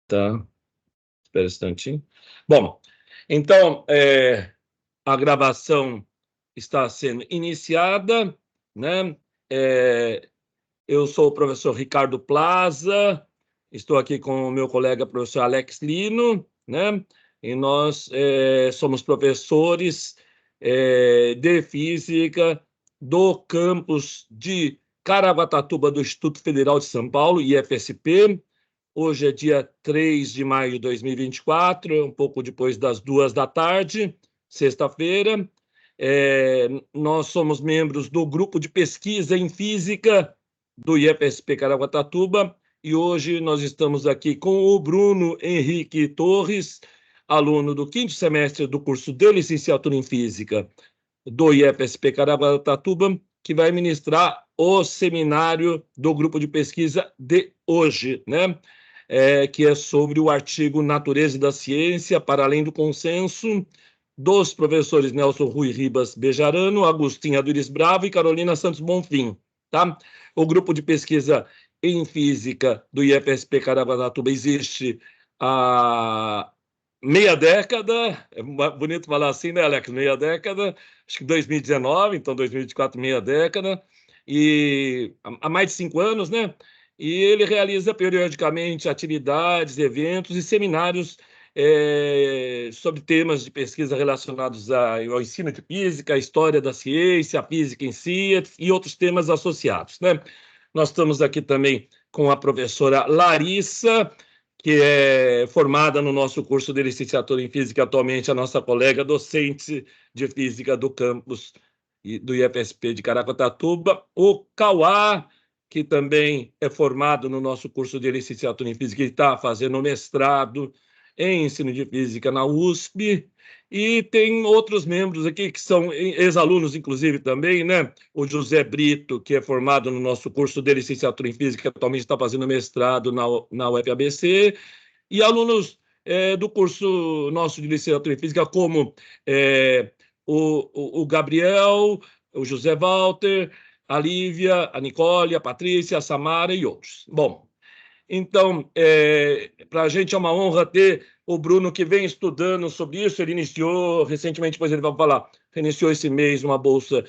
Tá, espera um instantinho. Bom, então, a gravação está sendo iniciada, né? Eu sou o professor Ricardo Plaza, estou aqui com o meu colega professor Alex Lino, né? E nós somos professores de Física do campus de Caraguatatuba do Instituto Federal de São Paulo, IFSP. Hoje é dia 3 de maio de 2024, um pouco depois das 14h, sexta-feira. Nós somos membros do grupo de pesquisa em física do IFSP Caraguatatuba e hoje nós estamos aqui com o Bruno Henrique Torres, aluno do 5º semestre do curso de licenciatura em física do IFSP Caraguatatuba, que vai ministrar o seminário do grupo de pesquisa de hoje, né? Que é sobre o artigo Natureza da Ciência para além do consenso, dos professores Nelson Rui Ribas Bejarano, Agostinho Aduris Bravo e Carolina Santos Bonfim, tá? O grupo de pesquisa em física do IFSP Caraguatatuba existe há meia década, é bonito falar assim, né, Alex? Meia década, acho que 2019, então 2024, meia década, e há mais de 5 anos, né? E ele realiza periodicamente atividades, eventos e seminários sobre temas de pesquisa relacionados ao ensino de física, a história da ciência, a física em si e outros temas associados, né? Nós estamos aqui também com a professora Larissa, que é formada no nosso curso de licenciatura em física, atualmente a nossa colega docente de física do campus do IFSP de Caraguatatuba, o Cauá, que também é formado no nosso curso de licenciatura em física e está fazendo mestrado em ensino de física na USP, e tem outros membros aqui que são ex-alunos, inclusive, também, né? O José Brito, que é formado no nosso curso de licenciatura em física, atualmente está fazendo mestrado na UFABC, e alunos do curso nosso de licenciatura em física, como o Gabriel, o José Walter, a Lívia, a Nicole, a Patrícia, a Samara e outros. Bom, então, para a gente é uma honra ter o Bruno, que vem estudando sobre isso. Ele iniciou recentemente, depois ele vai falar, iniciou esse mês uma bolsa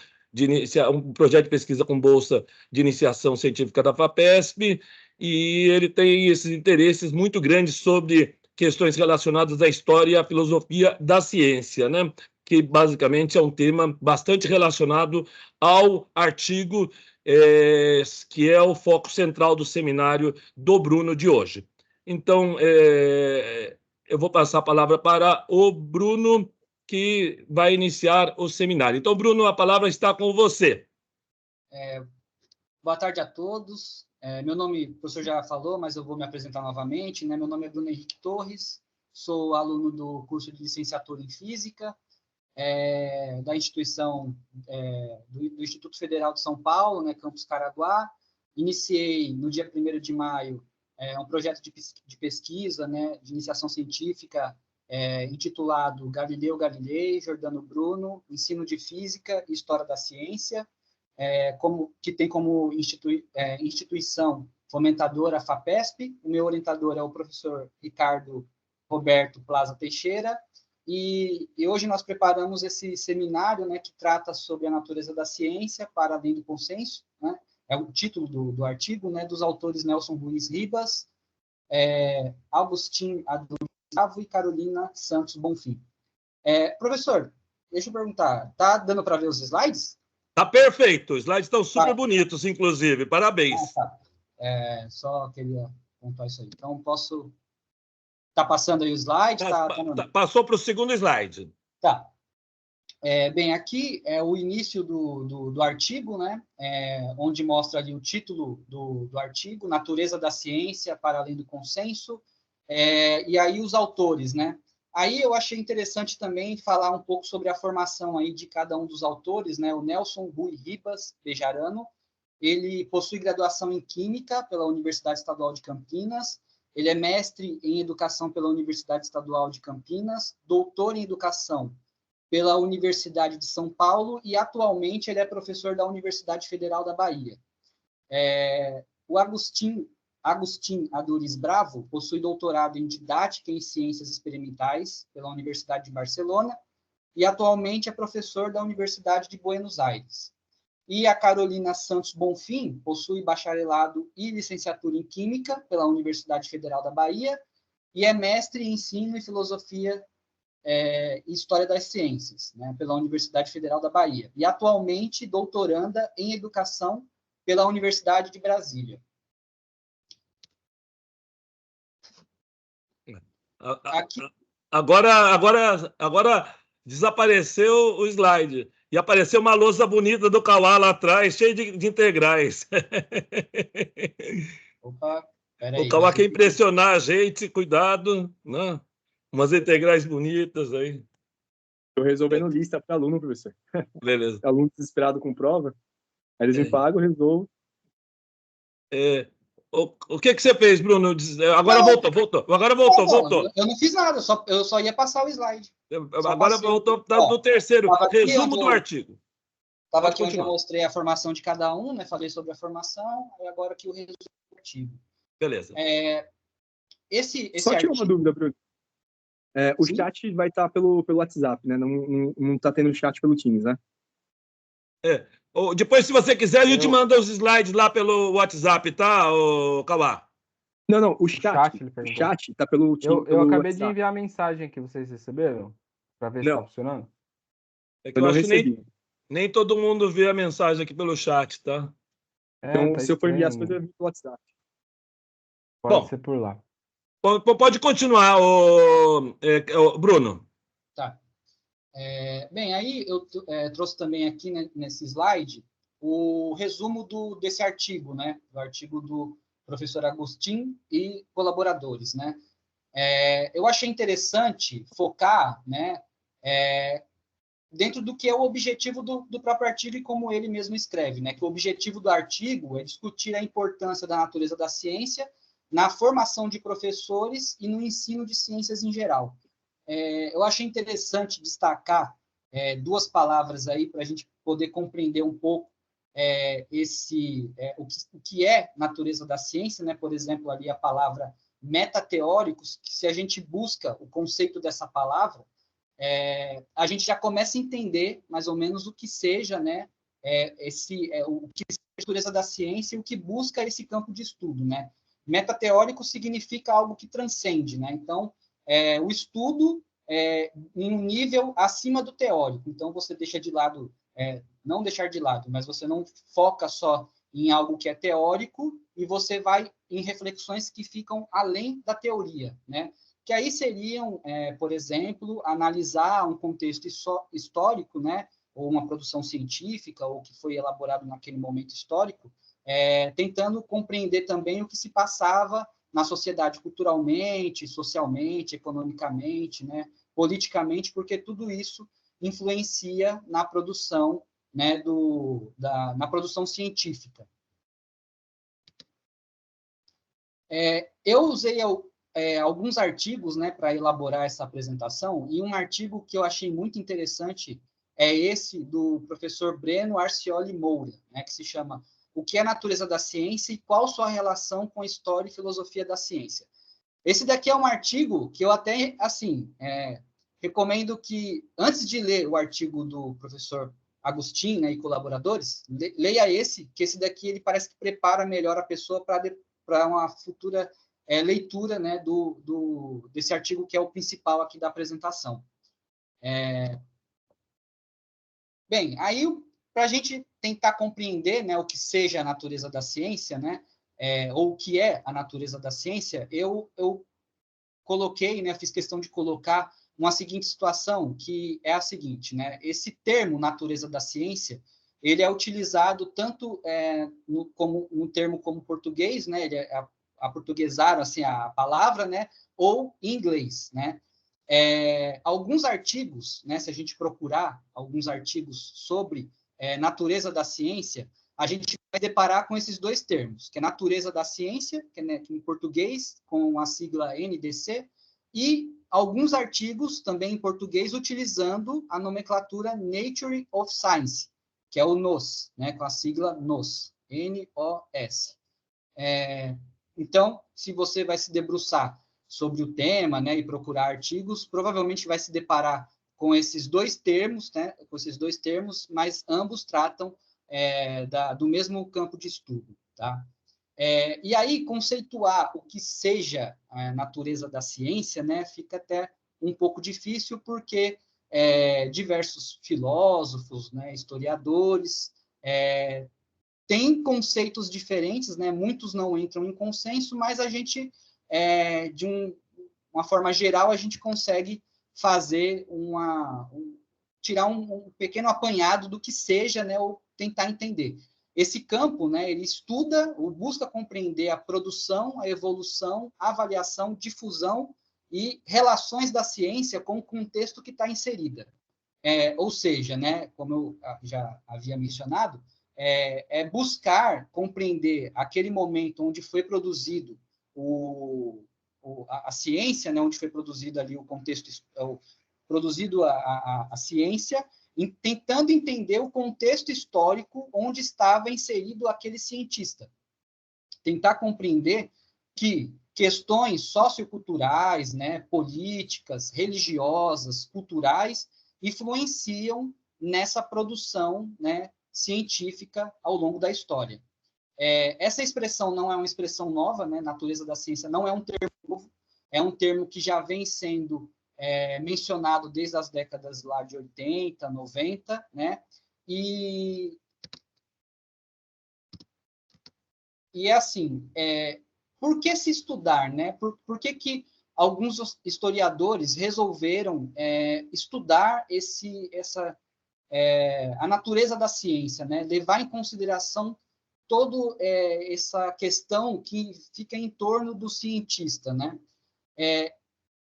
um projeto de pesquisa com bolsa de iniciação científica da FAPESP, e ele tem esses interesses muito grandes sobre questões relacionadas à história e à filosofia da ciência, né? Que basicamente é um tema bastante relacionado ao artigo que é o foco central do seminário do Bruno de hoje. Então, eu vou passar a palavra para o Bruno, que vai iniciar o seminário. Então, Bruno, a palavra está com você. Boa tarde a todos. Meu nome, o professor já falou, mas eu vou me apresentar novamente, né? Meu nome é Bruno Henrique Torres, sou aluno do curso de licenciatura em Física, da instituição do Instituto Federal de São Paulo, né, Campus Caraguá. Iniciei no dia 1º de maio um projeto de pesquisa, né, de iniciação científica, intitulado Galileu Galilei, Giordano Bruno, Ensino de Física e História da Ciência, que tem como instituição fomentadora a FAPESP. O meu orientador é o professor Ricardo Roberto Plaza Teixeira, e hoje nós preparamos esse seminário, né, que trata sobre a natureza da ciência para além do consenso, né? É o título do artigo, né, dos autores Nelson Ruiz Ribas, Agostinho Aduris Bravo e Carolina Santos Bonfim. Professor, deixa eu perguntar, tá dando para ver os slides? Tá perfeito, os slides estão super bonitos, inclusive, parabéns. Tá. Só queria pontuar isso aí. Então, posso... Tá passando aí o slide? Passou para o segundo slide. Tá. Bem, aqui é o início do artigo, né? Onde mostra ali o título do artigo, Natureza da Ciência para além do consenso, e aí os autores, né? Aí eu achei interessante também falar um pouco sobre a formação aí de cada um dos autores, né? O Nelson Rui Ribas Bejarano, ele possui graduação em Química pela Universidade Estadual de Campinas, ele é mestre em Educação pela Universidade Estadual de Campinas, doutor em Educação pela Universidade de São Paulo e, atualmente, ele é professor da Universidade Federal da Bahia. O Agostinho Agustín Aduriz Bravo possui doutorado em Didática em Ciências Experimentais pela Universidade de Barcelona e atualmente é professor da Universidade de Buenos Aires. E a Carolina Santos Bonfim possui bacharelado e licenciatura em Química pela Universidade Federal da Bahia e é mestre em Ensino e Filosofia e História das Ciências, né, pela Universidade Federal da Bahia. E atualmente doutoranda em Educação pela Universidade de Brasília. Aqui. Agora desapareceu o slide. E apareceu uma lousa bonita do Cauã lá atrás, cheia de integrais. Opa, peraí. O Cauã quer impressionar a gente, cuidado, né? Umas integrais bonitas aí. Estou resolvendo lista para aluno, professor. Beleza. Aluno desesperado com prova, aí eles me pagam, eu resolvo. O que você fez, Bruno? Agora não, voltou. Agora voltou. Eu não fiz nada, eu só ia passar o slide. Agora voltou do terceiro. Resumo do artigo. Estava aqui onde eu mostrei a formação de cada um, né? Falei sobre a formação, e agora aqui o resumo do artigo. Beleza. Só artigo... tinha uma dúvida, Bruno. O chat vai estar pelo WhatsApp, né? Não está tendo chat pelo Teams, né? Depois, se você quiser, a gente manda os slides lá pelo WhatsApp, tá, Cauã? Não, o chat tá pelo Teams. Eu acabei de enviar a mensagem que vocês receberam, para ver se está funcionando. Eu não recebi. Nem todo mundo vê a mensagem aqui pelo chat, tá? Então, tá se eu for enviar as coisas, eu envio pelo WhatsApp. Pode ser por lá. Pode continuar, Bruno. Tá. Bem, aí eu trouxe também aqui, né, nesse slide o resumo desse artigo, né? Do artigo do professor Agustín e colaboradores, né? Eu achei interessante focar, né? Dentro do que é o objetivo do próprio artigo e como ele mesmo escreve, né? Que o objetivo do artigo é discutir a importância da natureza da ciência na formação de professores e no ensino de ciências em geral. Eu achei interessante destacar duas palavras aí para a gente poder compreender um pouco o que é natureza da ciência, né? Por exemplo, ali a palavra metateóricos, que se a gente busca o conceito dessa palavra, a gente já começa a entender mais ou menos o que seja, né, o que seja a natureza da ciência e o que busca esse campo de estudo, né? Metateórico significa algo que transcende, né? Então, o estudo em um nível acima do teórico. Então, você deixa de lado, não deixar de lado, mas você não foca só em algo que é teórico e você vai em reflexões que ficam além da teoria, né? Que aí seriam, por exemplo, analisar um contexto histórico, né, ou uma produção científica, ou que foi elaborado naquele momento histórico, tentando compreender também o que se passava na sociedade culturalmente, socialmente, economicamente, né, politicamente, porque tudo isso influencia na produção, né, na produção científica. Eu usei alguns artigos, né, para elaborar essa apresentação, e um artigo que eu achei muito interessante é esse do professor Breno Arcioli Moura, né, que se chama O que é a natureza da ciência e qual sua relação com a história e filosofia da ciência. Esse daqui é um artigo que eu até, assim, recomendo que, antes de ler o artigo do professor Agustín, né, e colaboradores, leia esse, que esse daqui ele parece que prepara melhor a pessoa para uma futura leitura, né, desse artigo que é o principal aqui da apresentação. Bem, aí para a gente tentar compreender, né, o que seja a natureza da ciência, né, ou o que é a natureza da ciência, eu coloquei, né, fiz questão de colocar uma seguinte situação, que é a seguinte, né, esse termo natureza da ciência, ele é utilizado tanto no termo como português, né, ele aportuguesaram assim a palavra, né, ou em inglês, né. Alguns artigos, né, se a gente procurar alguns artigos sobre natureza da ciência, a gente vai deparar com esses dois termos, que é natureza da ciência, que é em português, com a sigla NDC, e alguns artigos também em português utilizando a nomenclatura Nature of Science, que é o NOS, né, com a sigla NOS, N-O-S. Então, se você vai se debruçar sobre o tema, né, e procurar artigos, provavelmente vai se deparar com esses dois termos, né, mas ambos tratam do mesmo campo de estudo, tá? E aí, conceituar o que seja a natureza da ciência, né, fica até um pouco difícil, porque diversos filósofos, né, historiadores, têm conceitos diferentes, né, muitos não entram em consenso, mas a gente, uma forma geral, a gente consegue fazer tirar um pequeno apanhado do que seja, né, ou tentar entender. Esse campo, né, ele estuda ou busca compreender a produção, a evolução, a avaliação, difusão e relações da ciência com o contexto que está inserida. Ou seja, né, como eu já havia mencionado, buscar compreender aquele momento onde foi produzido a ciência, né, onde foi produzido ali o contexto, produzido a ciência, tentando entender o contexto histórico onde estava inserido aquele cientista. Tentar compreender que questões socioculturais, né, políticas, religiosas, culturais, influenciam nessa produção, né, científica ao longo da história. Essa expressão não é uma expressão nova, né? Natureza da ciência não é um termo novo, é um termo que já vem sendo mencionado desde as décadas lá de 80, 90, né? E é assim, por que se estudar, né? Por que alguns historiadores resolveram estudar a natureza da ciência, né? Levar em consideração toda essa questão que fica em torno do cientista, né?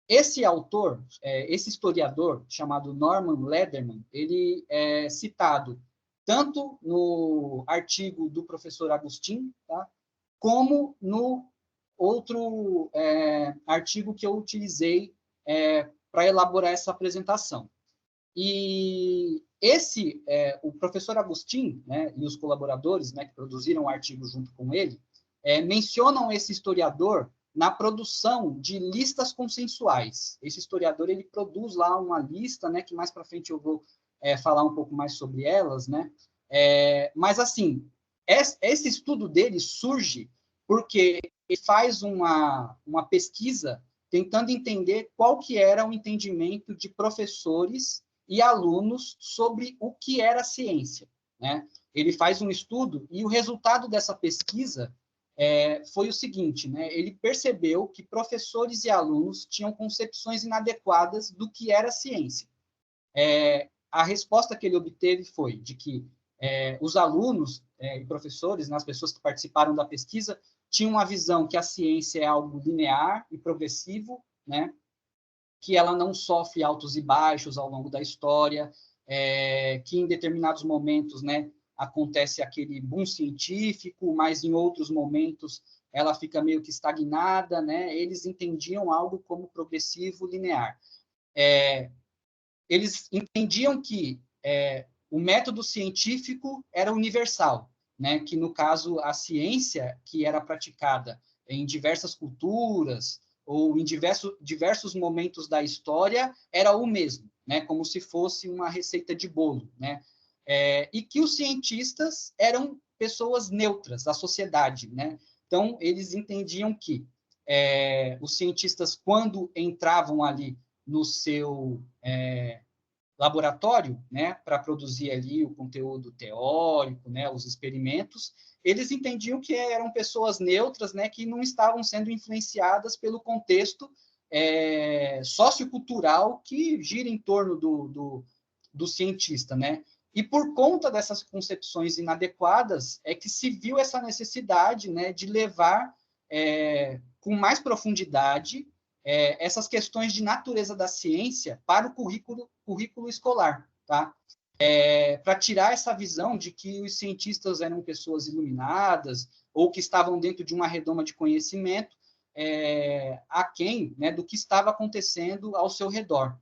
Esse autor, esse historiador, chamado Norman Lederman, ele é citado tanto no artigo do professor Agustin, tá? Como no outro artigo que eu utilizei para elaborar essa apresentação. E o professor Agustin, né, e os colaboradores, né, que produziram o artigo junto com ele, mencionam esse historiador na produção de listas consensuais. Esse historiador, ele produz lá uma lista, né, que mais para frente eu vou falar um pouco mais sobre elas, né? Mas, assim, esse estudo dele surge porque ele faz uma pesquisa tentando entender qual que era o entendimento de professores e alunos sobre o que era ciência, né? Ele faz um estudo e o resultado dessa pesquisa foi o seguinte, né? Ele percebeu que professores e alunos tinham concepções inadequadas do que era ciência. A resposta que ele obteve foi de que os alunos e professores, né, as pessoas que participaram da pesquisa, tinham uma visão que a ciência é algo linear e progressivo, né? Que ela não sofre altos e baixos ao longo da história, que em determinados momentos, né, acontece aquele boom científico, mas em outros momentos ela fica meio que estagnada, né? Eles entendiam algo como progressivo, linear. Eles entendiam que o método científico era universal, né? Que, no caso, a ciência que era praticada em diversas culturas ou em diversos momentos da história era o mesmo, né? Como se fosse uma receita de bolo, né? E que os cientistas eram pessoas neutras da sociedade, né? Então, eles entendiam que os cientistas, quando entravam ali no seu laboratório, né, para produzir ali o conteúdo teórico, né, os experimentos, eles entendiam que eram pessoas neutras, né, que não estavam sendo influenciadas pelo contexto sociocultural que gira em torno do cientista, né? E por conta dessas concepções inadequadas é que se viu essa necessidade, né, de levar com mais profundidade essas questões de natureza da ciência para o currículo escolar, tá? Para tirar essa visão de que os cientistas eram pessoas iluminadas ou que estavam dentro de uma redoma de conhecimento aquém, né, do que estava acontecendo ao seu redor.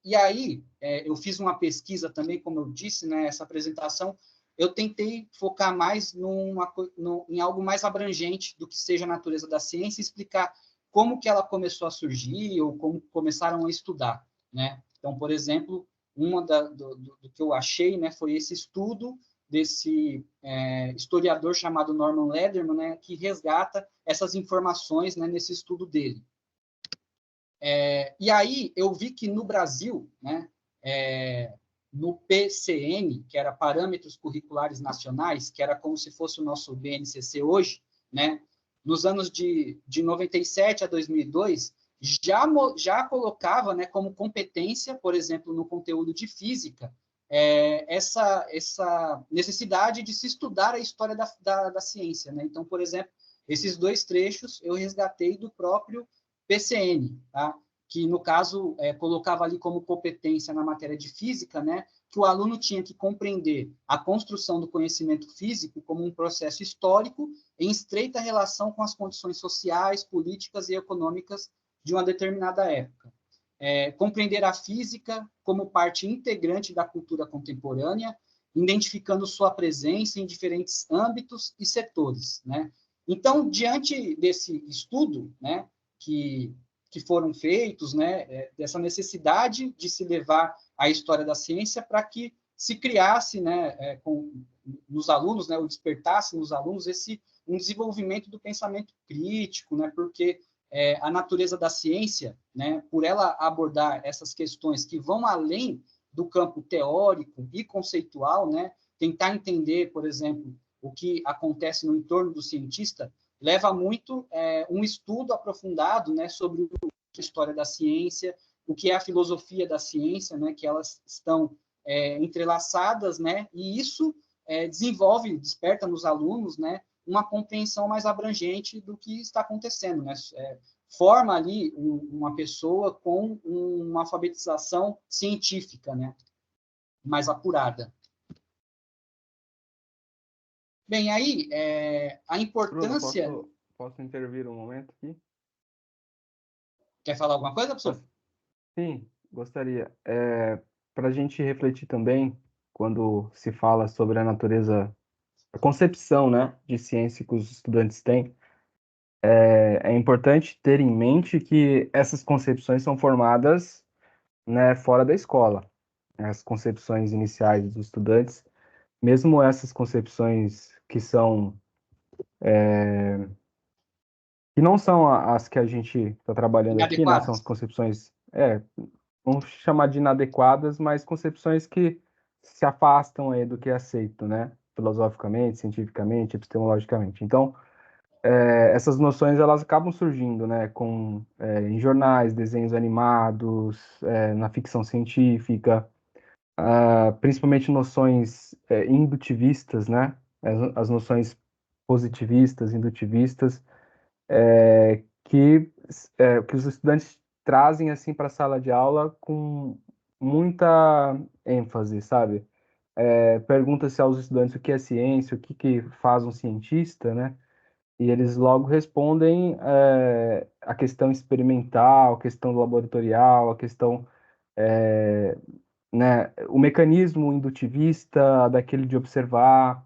E aí, eu fiz uma pesquisa também, como eu disse, né, essa apresentação eu tentei focar mais em algo mais abrangente do que seja a natureza da ciência e explicar como que ela começou a surgir ou como começaram a estudar, né? Então, por exemplo, do que eu achei, né, foi esse estudo desse historiador chamado Norman Lederman, né, que resgata essas informações, né, nesse estudo dele. E aí eu vi que no Brasil, né, no PCN, que era Parâmetros Curriculares Nacionais, que era como se fosse o nosso BNCC hoje, né, nos anos de 97 a 2002, já colocava, né, como competência, por exemplo, no conteúdo de física, essa necessidade de se estudar a história da ciência, né? Então, por exemplo, esses dois trechos eu resgatei do próprio PCN, tá? Que, no caso, colocava ali como competência na matéria de física, né, que o aluno tinha que compreender a construção do conhecimento físico como um processo histórico em estreita relação com as condições sociais, políticas e econômicas de uma determinada época. Compreender a física como parte integrante da cultura contemporânea, identificando sua presença em diferentes âmbitos e setores, né? Então, diante desse estudo, né, que foram feitos, né, dessa necessidade de se levar a história da ciência para que se criasse, né, nos alunos, né, ou despertasse nos alunos um desenvolvimento do pensamento crítico, né, porque a natureza da ciência, né, por ela abordar essas questões que vão além do campo teórico e conceitual, né, tentar entender, por exemplo, o que acontece no entorno do cientista, leva muito um estudo aprofundado, né, sobre a história da ciência, o que é a filosofia da ciência, né, que elas estão entrelaçadas, né, e isso desperta nos alunos, né, uma compreensão mais abrangente do que está acontecendo, né, forma ali uma pessoa com uma alfabetização científica, né, mais apurada. Bem, aí, a importância... Bruno, posso intervir um momento aqui? Quer falar alguma coisa, professor? Sim, gostaria. Para a gente refletir também, quando se fala sobre a natureza, a concepção, né, de ciência que os estudantes têm, é importante ter em mente que essas concepções são formadas, né, fora da escola. As concepções iniciais dos estudantes, mesmo essas concepções que não são as que a gente está trabalhando aqui, né? São as Inadequadas. concepções, vamos chamar de inadequadas, mas concepções que se afastam aí do que é aceito, né? Filosoficamente, cientificamente, epistemologicamente. Então, essas noções elas acabam surgindo, né? Em jornais, desenhos animados, na ficção científica, principalmente noções indutivistas, né? As noções positivistas, indutivistas, que os estudantes trazem assim para a sala de aula com muita ênfase, sabe? Pergunta-se aos estudantes o que é ciência, o que faz um cientista, né? E eles logo respondem a questão experimental, a questão laboratorial, a questão, né, o mecanismo indutivista daquele de observar.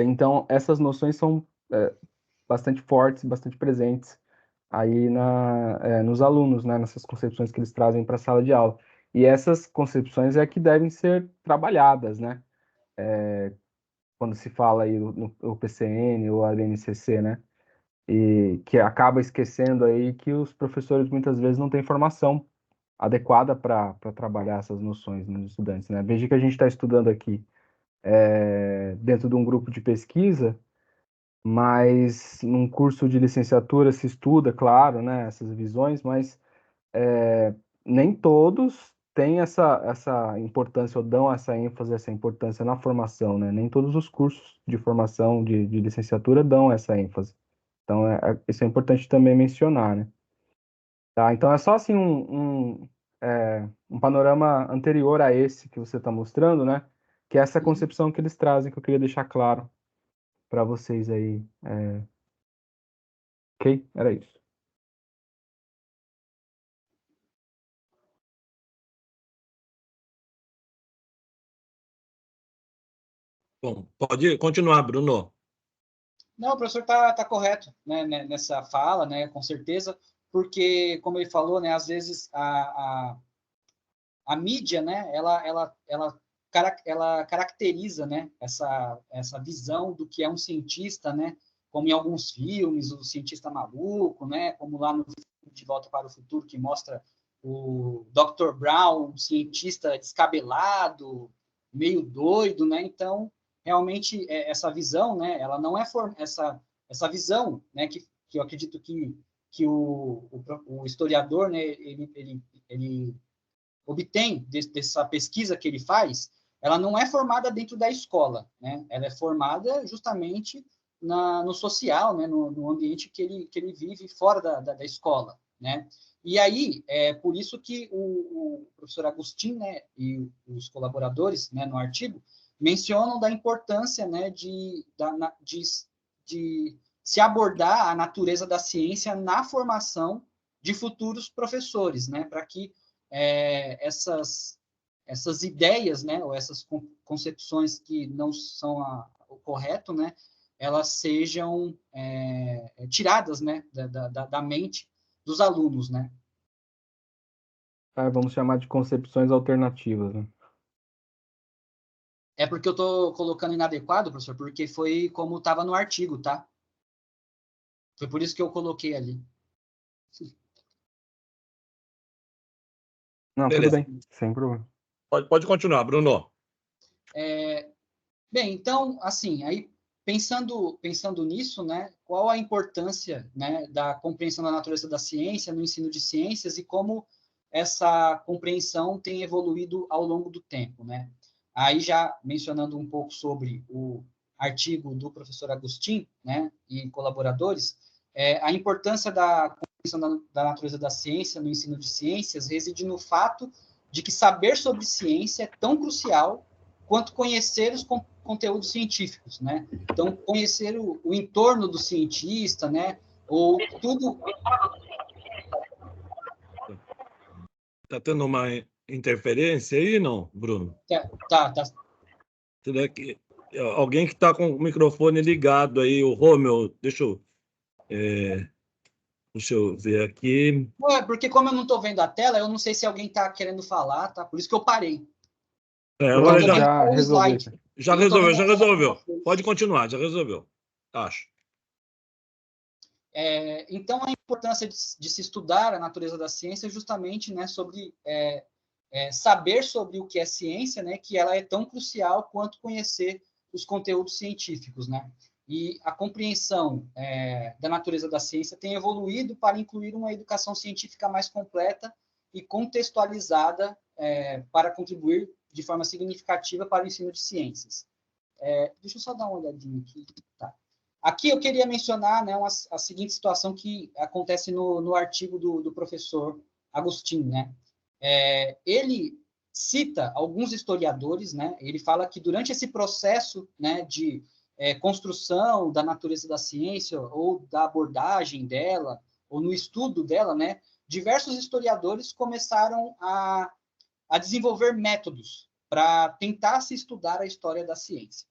Então, essas noções são bastante fortes, bastante presentes aí nos alunos, né, nessas concepções que eles trazem para a sala de aula. E essas concepções é que devem ser trabalhadas, né, quando se fala aí no PCN ou a BNCC, né, e que acaba esquecendo aí que os professores muitas vezes não têm formação adequada para trabalhar essas noções nos estudantes, né. Veja que a gente está estudando aqui dentro de um grupo de pesquisa, mas num curso de licenciatura se estuda, claro, né, essas visões, mas nem todos têm essa importância ou dão essa ênfase, essa importância na formação, né? Nem todos os cursos de formação de licenciatura dão essa ênfase. Então, isso é importante também mencionar, né? Tá? Então, é só assim um panorama anterior a esse que você está mostrando, né? Que é essa concepção que eles trazem, que eu queria deixar claro para vocês aí. Ok? Era isso. Bom, pode continuar, Bruno. Não, o professor está correto, né, nessa fala, né, com certeza, porque, como ele falou, né, às vezes a mídia, né, ela caracteriza, né, essa visão do que é um cientista, né, como em alguns filmes, o cientista maluco, né, como lá no De Volta para o Futuro, que mostra o Dr. Brown, um cientista descabelado, meio doido, né, então, realmente, essa visão, né, ela não é essa visão, né, que eu acredito que o historiador, né, ele obtém dessa pesquisa que ele faz, ela não é formada dentro da escola, né? Ela é formada justamente no social, né? No ambiente que ele vive fora da escola, né? E aí, é por isso que o professor Agostinho, né, e os colaboradores, né, no artigo, mencionam da importância, né, de se abordar a natureza da ciência na formação de futuros professores, né, para que essas ideias, né, ou essas concepções que não são o correto, né, elas sejam tiradas, né, da mente dos alunos, né. Vamos chamar de concepções alternativas, né? É porque eu estou colocando inadequado, professor, porque foi como estava no artigo, tá? Foi por isso que eu coloquei ali. Não, Beleza. tudo bem, sem problema. Pode continuar, Bruno. Bem, então, assim, aí pensando nisso, né, qual a importância, né, da compreensão da natureza da ciência no ensino de ciências e como essa compreensão tem evoluído ao longo do tempo, né? Aí já mencionando um pouco sobre o artigo do professor Agostinho, né, e colaboradores, a importância da compreensão da natureza da ciência no ensino de ciências reside no fato de que saber sobre ciência é tão crucial quanto conhecer os conteúdos científicos, né? Então, conhecer o entorno do cientista, né? Ou tudo... Está tendo uma interferência aí, não, Bruno? Tá. Será que alguém que está com o microfone ligado aí, o Romeu, deixa eu ver aqui. Porque como eu não estou vendo a tela, eu não sei se alguém está querendo falar, tá? Por isso que eu parei. Agora já resolveu. Já resolveu. Pode continuar, já resolveu. Acho. Então, a importância de se estudar a natureza da ciência é justamente, né, sobre saber sobre o que é ciência, né, que ela é tão crucial quanto conhecer os conteúdos científicos, né? E a compreensão da natureza da ciência tem evoluído para incluir uma educação científica mais completa e contextualizada para contribuir de forma significativa para o ensino de ciências. Deixa eu só dar uma olhadinha aqui. Tá. Aqui eu queria mencionar, né, a seguinte situação que acontece no artigo do professor Agostinho, né? Ele cita alguns historiadores, né? Ele fala que durante esse processo, né, de construção da natureza da ciência ou da abordagem dela ou no estudo dela, né, diversos historiadores começaram a desenvolver métodos para tentar se estudar a história da ciência.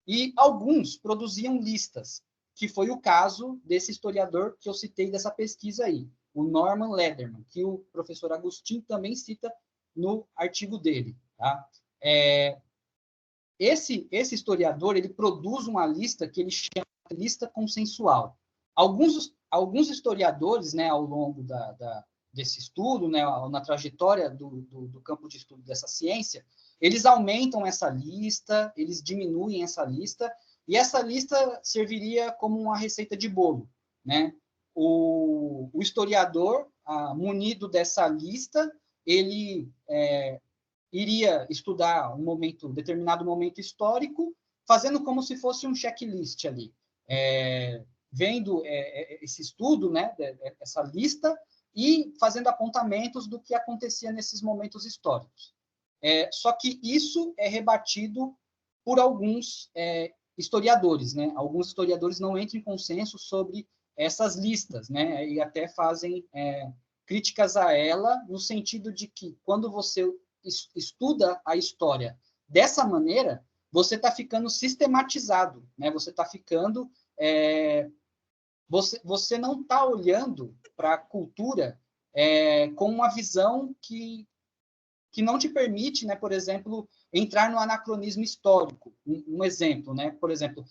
E alguns produziam listas, que foi o caso desse historiador que eu citei dessa pesquisa aí, o Norman Lederman, que o professor Agostinho também cita no artigo dele. Tá? Esse historiador ele produz uma lista que ele chama de lista consensual. Alguns historiadores, né, ao longo desse estudo, né, na trajetória do campo de estudo dessa ciência, eles aumentam essa lista, eles diminuem essa lista, e essa lista serviria como uma receita de bolo, né? O historiador, munido dessa lista, ele iria estudar determinado momento histórico, fazendo como se fosse um checklist ali, vendo esse estudo, né, essa lista, e fazendo apontamentos do que acontecia nesses momentos históricos. Só que isso é rebatido por alguns historiadores, né? Alguns historiadores não entram em consenso sobre essas listas, né? E até fazem críticas a ela, no sentido de que, quando você estuda a história dessa maneira, você está ficando sistematizado, né? Você está ficando... Você não está olhando para a cultura com uma visão que não te permite, né, por exemplo, entrar no anacronismo histórico. Um exemplo, né? Por exemplo,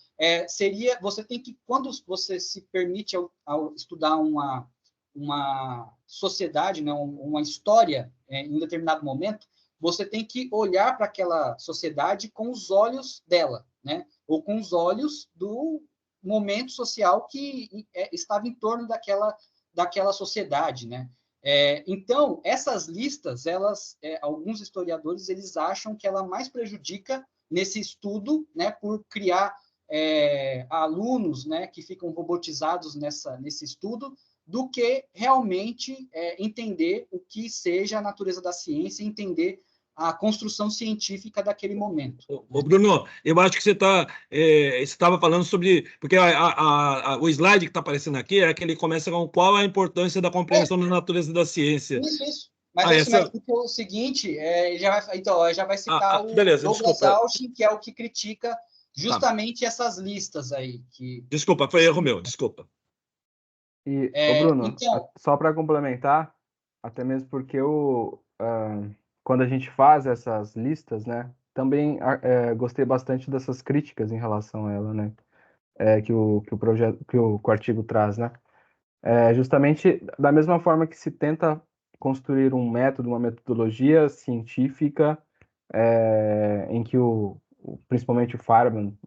seria... Você tem que... Quando você se permite ao estudar uma sociedade, né, uma história em um determinado momento, você tem que olhar para aquela sociedade com os olhos dela, né? Ou com os olhos do momento social que estava em torno daquela sociedade, né? Então, essas listas, alguns historiadores, eles acham que ela mais prejudica nesse estudo, né, por criar alunos, né, que ficam robotizados nesse estudo, do que realmente entender o que seja a natureza da ciência, entender a construção científica daquele momento. Ô, Bruno, eu acho que você estava falando sobre... Porque o slide que está aparecendo aqui é que ele começa com qual a importância da compreensão da natureza da ciência. Isso. Mas o seguinte, já vai citar o beleza, Douglas desculpa. Auchin, que é o que critica justamente essas listas aí. Desculpa, foi erro meu, desculpa. E, Bruno, só para complementar, até mesmo porque quando a gente faz essas listas, né, também gostei bastante dessas críticas em relação a ela, né, que o artigo traz, né, justamente da mesma forma que se tenta construir um método, uma metodologia científica, em que principalmente o Farman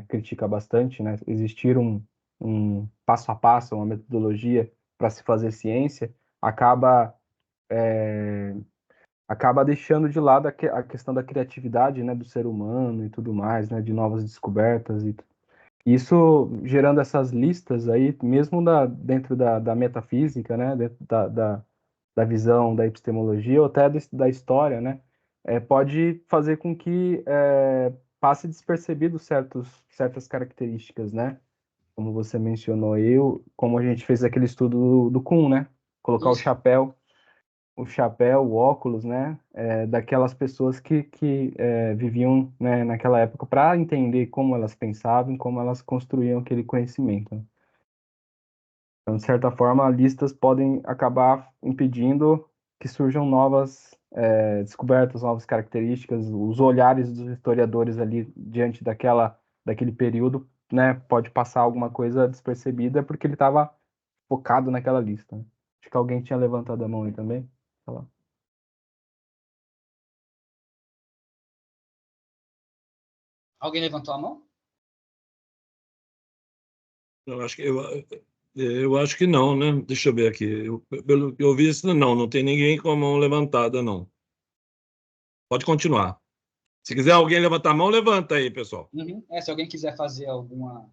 critica bastante, né, existir um passo a passo, uma metodologia para se fazer ciência, acaba deixando de lado a questão da criatividade, né, do ser humano e tudo mais, né, de novas descobertas e isso gerando essas listas aí, mesmo dentro da metafísica, né, dentro da visão da epistemologia ou até da história, né, pode fazer com que passe despercebido certas características, né, como você mencionou, como a gente fez aquele estudo do Kuhn, né, colocar Isso. o chapéu, o óculos, né, daquelas pessoas que viviam, né, naquela época para entender como elas pensavam, como elas construíam aquele conhecimento. Né? Então, de certa forma, listas podem acabar impedindo que surjam novas descobertas, novas características, os olhares dos historiadores ali diante daquele período, né, pode passar alguma coisa despercebida porque ele estava focado naquela lista. Né? Acho que alguém tinha levantado a mão aí também. Alguém levantou a mão? Eu acho que não, né? Deixa eu ver aqui. Pelo que eu vi, não tem ninguém com a mão levantada, não. Pode continuar. Se quiser alguém levantar a mão, levanta aí, pessoal. Uhum. Se alguém quiser fazer alguma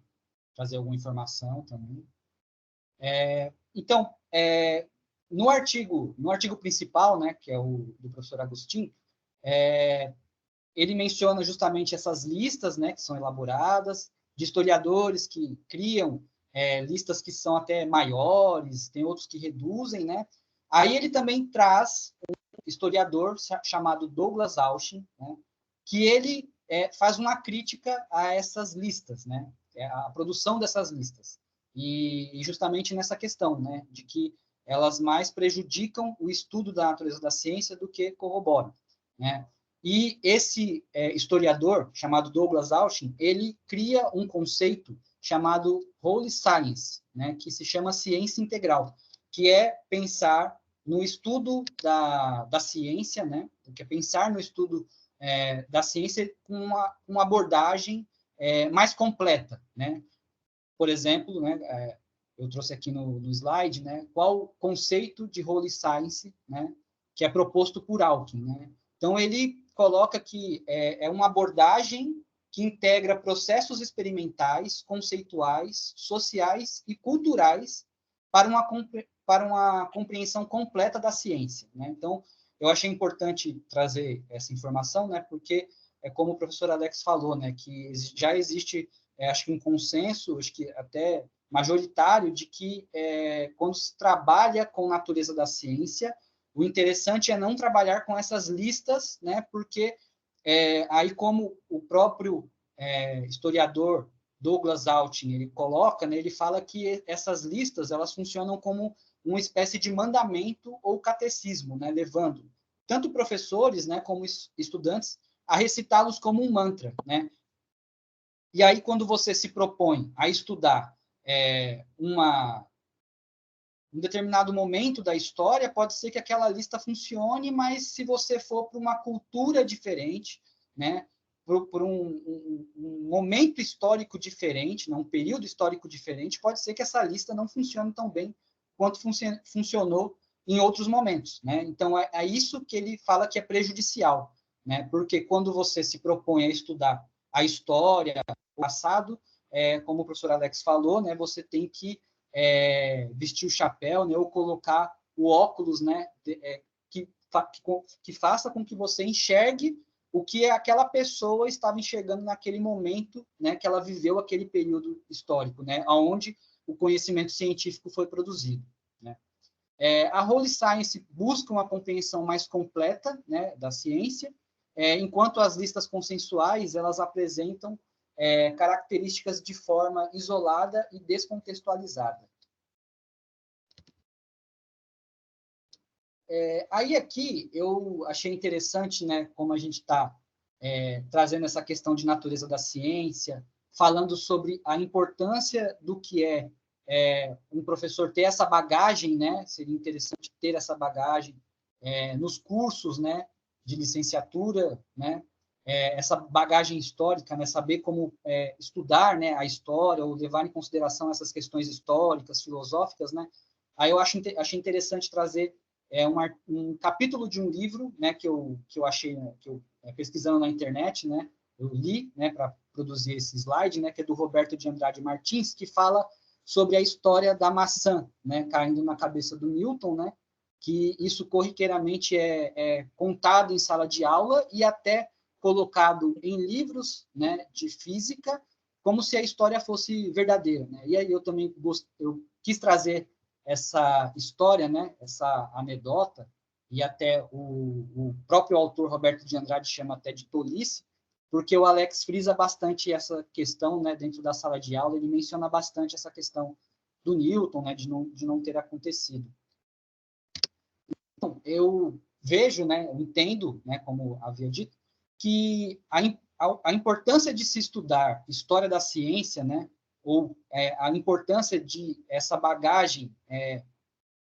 informação também. Então, no artigo principal, né, que é o do professor Agostinho, ele menciona justamente essas listas, né, que são elaboradas, de historiadores que criam listas que são até maiores, tem outros que reduzem, né? Aí ele também traz um historiador chamado Douglas Auchin, né, que ele faz uma crítica a essas listas, né? A produção dessas listas. E justamente nessa questão, né, de que elas mais prejudicam o estudo da natureza da ciência do que corroboram, né? E esse historiador, chamado Douglas Auchin, ele cria um conceito chamado Holy Science, né, que se chama ciência integral, que é pensar no estudo da ciência, né, que é pensar no estudo da ciência com uma abordagem mais completa, né? Por exemplo, né, eu trouxe aqui no slide, né, qual o conceito de Holy Science, né, que é proposto por Alkin, né? Então, ele coloca que é uma abordagem que integra processos experimentais, conceituais, sociais e culturais para uma compreensão completa da ciência, né? Então, eu achei importante trazer essa informação, né, porque como o professor Alex falou, né, que já existe acho que um consenso, acho que até majoritário, de que quando se trabalha com natureza da ciência, o interessante é não trabalhar com essas listas, né? Porque aí, como o próprio historiador Douglas Altin ele coloca, né, ele fala que essas listas elas funcionam como uma espécie de mandamento ou catecismo, né, levando tanto professores, né, como estudantes a recitá-los como um mantra, né? E aí quando você se propõe a estudar um determinado momento da história, pode ser que aquela lista funcione, mas se você for para uma cultura diferente, né, por um momento histórico diferente, né, um período histórico diferente, pode ser que essa lista não funcione tão bem quanto funcionou em outros momentos, né? Então, é isso que ele fala que é prejudicial, né? Porque quando você se propõe a estudar a história, o passado, como o professor Alex falou, né, você tem que vestir o chapéu, né, ou colocar o óculos, né, que faça com que você enxergue o que aquela pessoa estava enxergando naquele momento, né, que ela viveu aquele período histórico, né, onde o conhecimento científico foi produzido, né. A Holy Science busca uma compreensão mais completa, né, da ciência, enquanto as listas consensuais elas apresentam características de forma isolada e descontextualizada. Aí aqui eu achei interessante, né, como a gente está trazendo essa questão de natureza da ciência, falando sobre a importância do que um professor ter essa bagagem, né, seria interessante ter essa bagagem nos cursos, né, de licenciatura, né, essa bagagem histórica, né, saber como estudar, né, a história ou levar em consideração essas questões históricas, filosóficas, né. Aí eu achei interessante trazer um capítulo de um livro, né, que eu achei, né, que eu pesquisando na internet, né, eu li, né, para produzir esse slide, né, que é do Roberto de Andrade Martins, que fala sobre a história da maçã, né, caindo na cabeça do Newton, né, que isso corriqueiramente é contado em sala de aula e até colocado em livros, né, de física, como se a história fosse verdadeira, né? E aí eu também eu quis trazer essa história, né, essa anedota, e até o próprio autor Roberto de Andrade chama até de tolice, porque o Alex frisa bastante essa questão, né, dentro da sala de aula, ele menciona bastante essa questão do Newton, né, de não ter acontecido. Então, eu vejo, né, eu entendo, né, como havia dito, que a importância de se estudar história da ciência, né, ou a importância de essa bagagem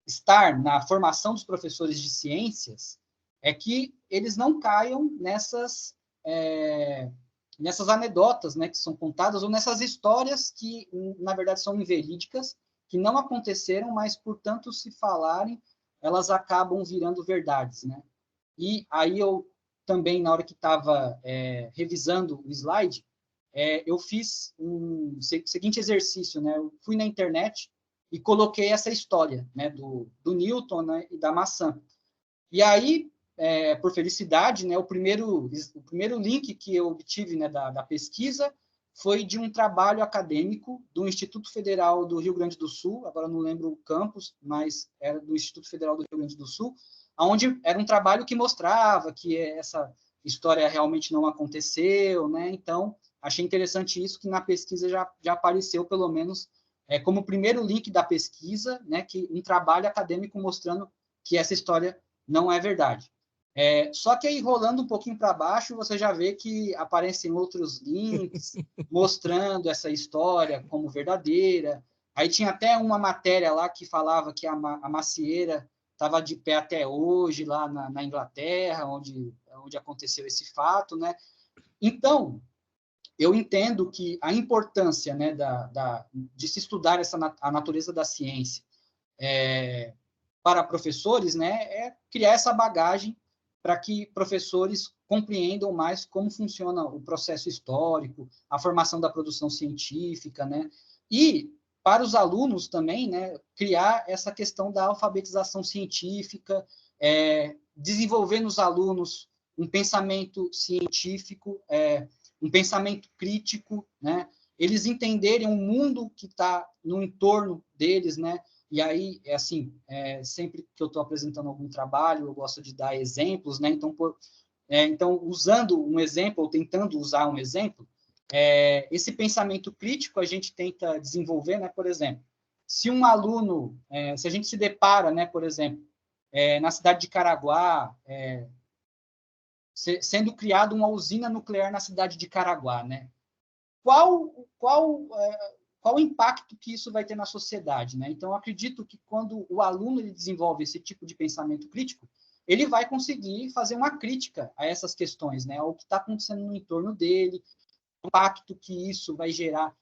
estar na formação dos professores de ciências é que eles não caiam nessas anedotas, né, que são contadas, ou nessas histórias que, na verdade, são inverídicas, que não aconteceram, mas, por tanto se falarem, elas acabam virando verdades, né? E aí eu também, na hora que estava revisando o slide, eu fiz um seguinte exercício, né? Eu fui na internet e coloquei essa história, né, do Newton, né, e da maçã. E aí, por felicidade, né, o primeiro link que eu obtive, né, da pesquisa foi de um trabalho acadêmico do Instituto Federal do Rio Grande do Sul, agora não lembro o campus, mas era do Instituto Federal do Rio Grande do Sul, onde era um trabalho que mostrava que essa história realmente não aconteceu, né? Então, achei interessante isso, que na pesquisa já apareceu, pelo menos, como primeiro link da pesquisa, né, que um trabalho acadêmico mostrando que essa história não é verdade. Só que aí, rolando um pouquinho para baixo, você já vê que aparecem outros links mostrando essa história como verdadeira. Aí tinha até uma matéria lá que falava que a macieira estava de pé até hoje, lá na Inglaterra, onde aconteceu esse fato, né? Então, eu entendo que a importância, né, de se estudar a natureza da ciência para professores, né, é criar essa bagagem para que professores compreendam mais como funciona o processo histórico, a formação da produção científica, né, e para os alunos também, né, criar essa questão da alfabetização científica, desenvolver nos alunos um pensamento científico, um pensamento crítico, né, eles entenderem o mundo que está no entorno deles, né. E aí, sempre que eu estou apresentando algum trabalho, eu gosto de dar exemplos, né? Então, usando um exemplo, ou tentando usar um exemplo, esse pensamento crítico a gente tenta desenvolver, né? Por exemplo, se um aluno, se a gente se depara, né, por exemplo, na cidade de Caraguá, sendo criada uma usina nuclear na cidade de Caraguá, né? Qual o impacto que isso vai ter na sociedade, né? Então, eu acredito que quando o aluno ele desenvolve esse tipo de pensamento crítico, ele vai conseguir fazer uma crítica a essas questões, né? Ao que está acontecendo no entorno dele, o impacto que isso vai gerar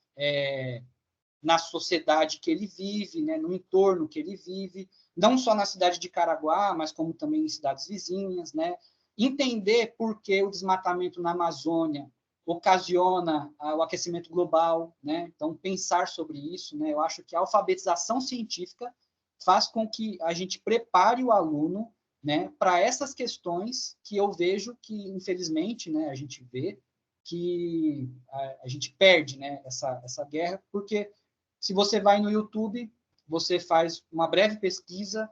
na sociedade que ele vive, né? No entorno que ele vive, não só na cidade de Caraguá, mas como também em cidades vizinhas, né? Entender por que o desmatamento na Amazônia ocasiona o aquecimento global, né? Então, pensar sobre isso, né? Eu acho que a alfabetização científica faz com que a gente prepare o aluno, né, para essas questões que eu vejo que, infelizmente, né, a gente vê que a gente perde, né, essa guerra, porque se você vai no YouTube, você faz uma breve pesquisa,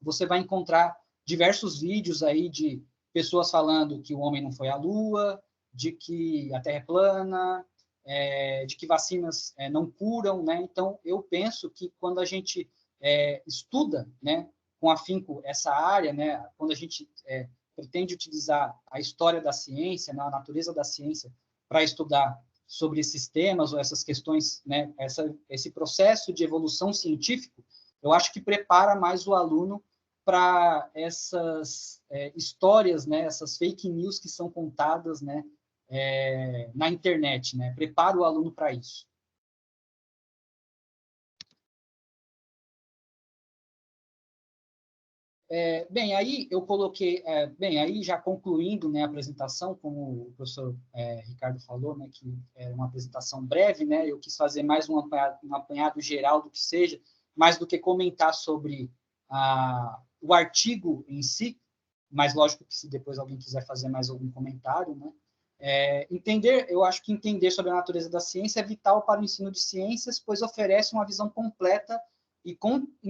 você vai encontrar diversos vídeos aí de pessoas falando que o homem não foi à Lua, de que a Terra é plana, de que vacinas não curam, né? Então, eu penso que quando a gente estuda, né, com afinco essa área, né, quando a gente pretende utilizar a história da ciência, né, a natureza da ciência, para estudar sobre esses temas ou essas questões, né, esse processo de evolução científico, eu acho que prepara mais o aluno para essas histórias, né, essas fake news que são contadas, né, na internet, né? Prepara o aluno para isso. Bem, aí eu coloquei, aí já concluindo, né, a apresentação, como o professor Ricardo falou, né, que é uma apresentação breve, né, eu quis fazer mais um apanhado geral do que seja, mais do que comentar sobre o artigo em si, mas lógico que se depois alguém quiser fazer mais algum comentário, né, eu acho que entender sobre a natureza da ciência é vital para o ensino de ciências, pois oferece uma visão completa e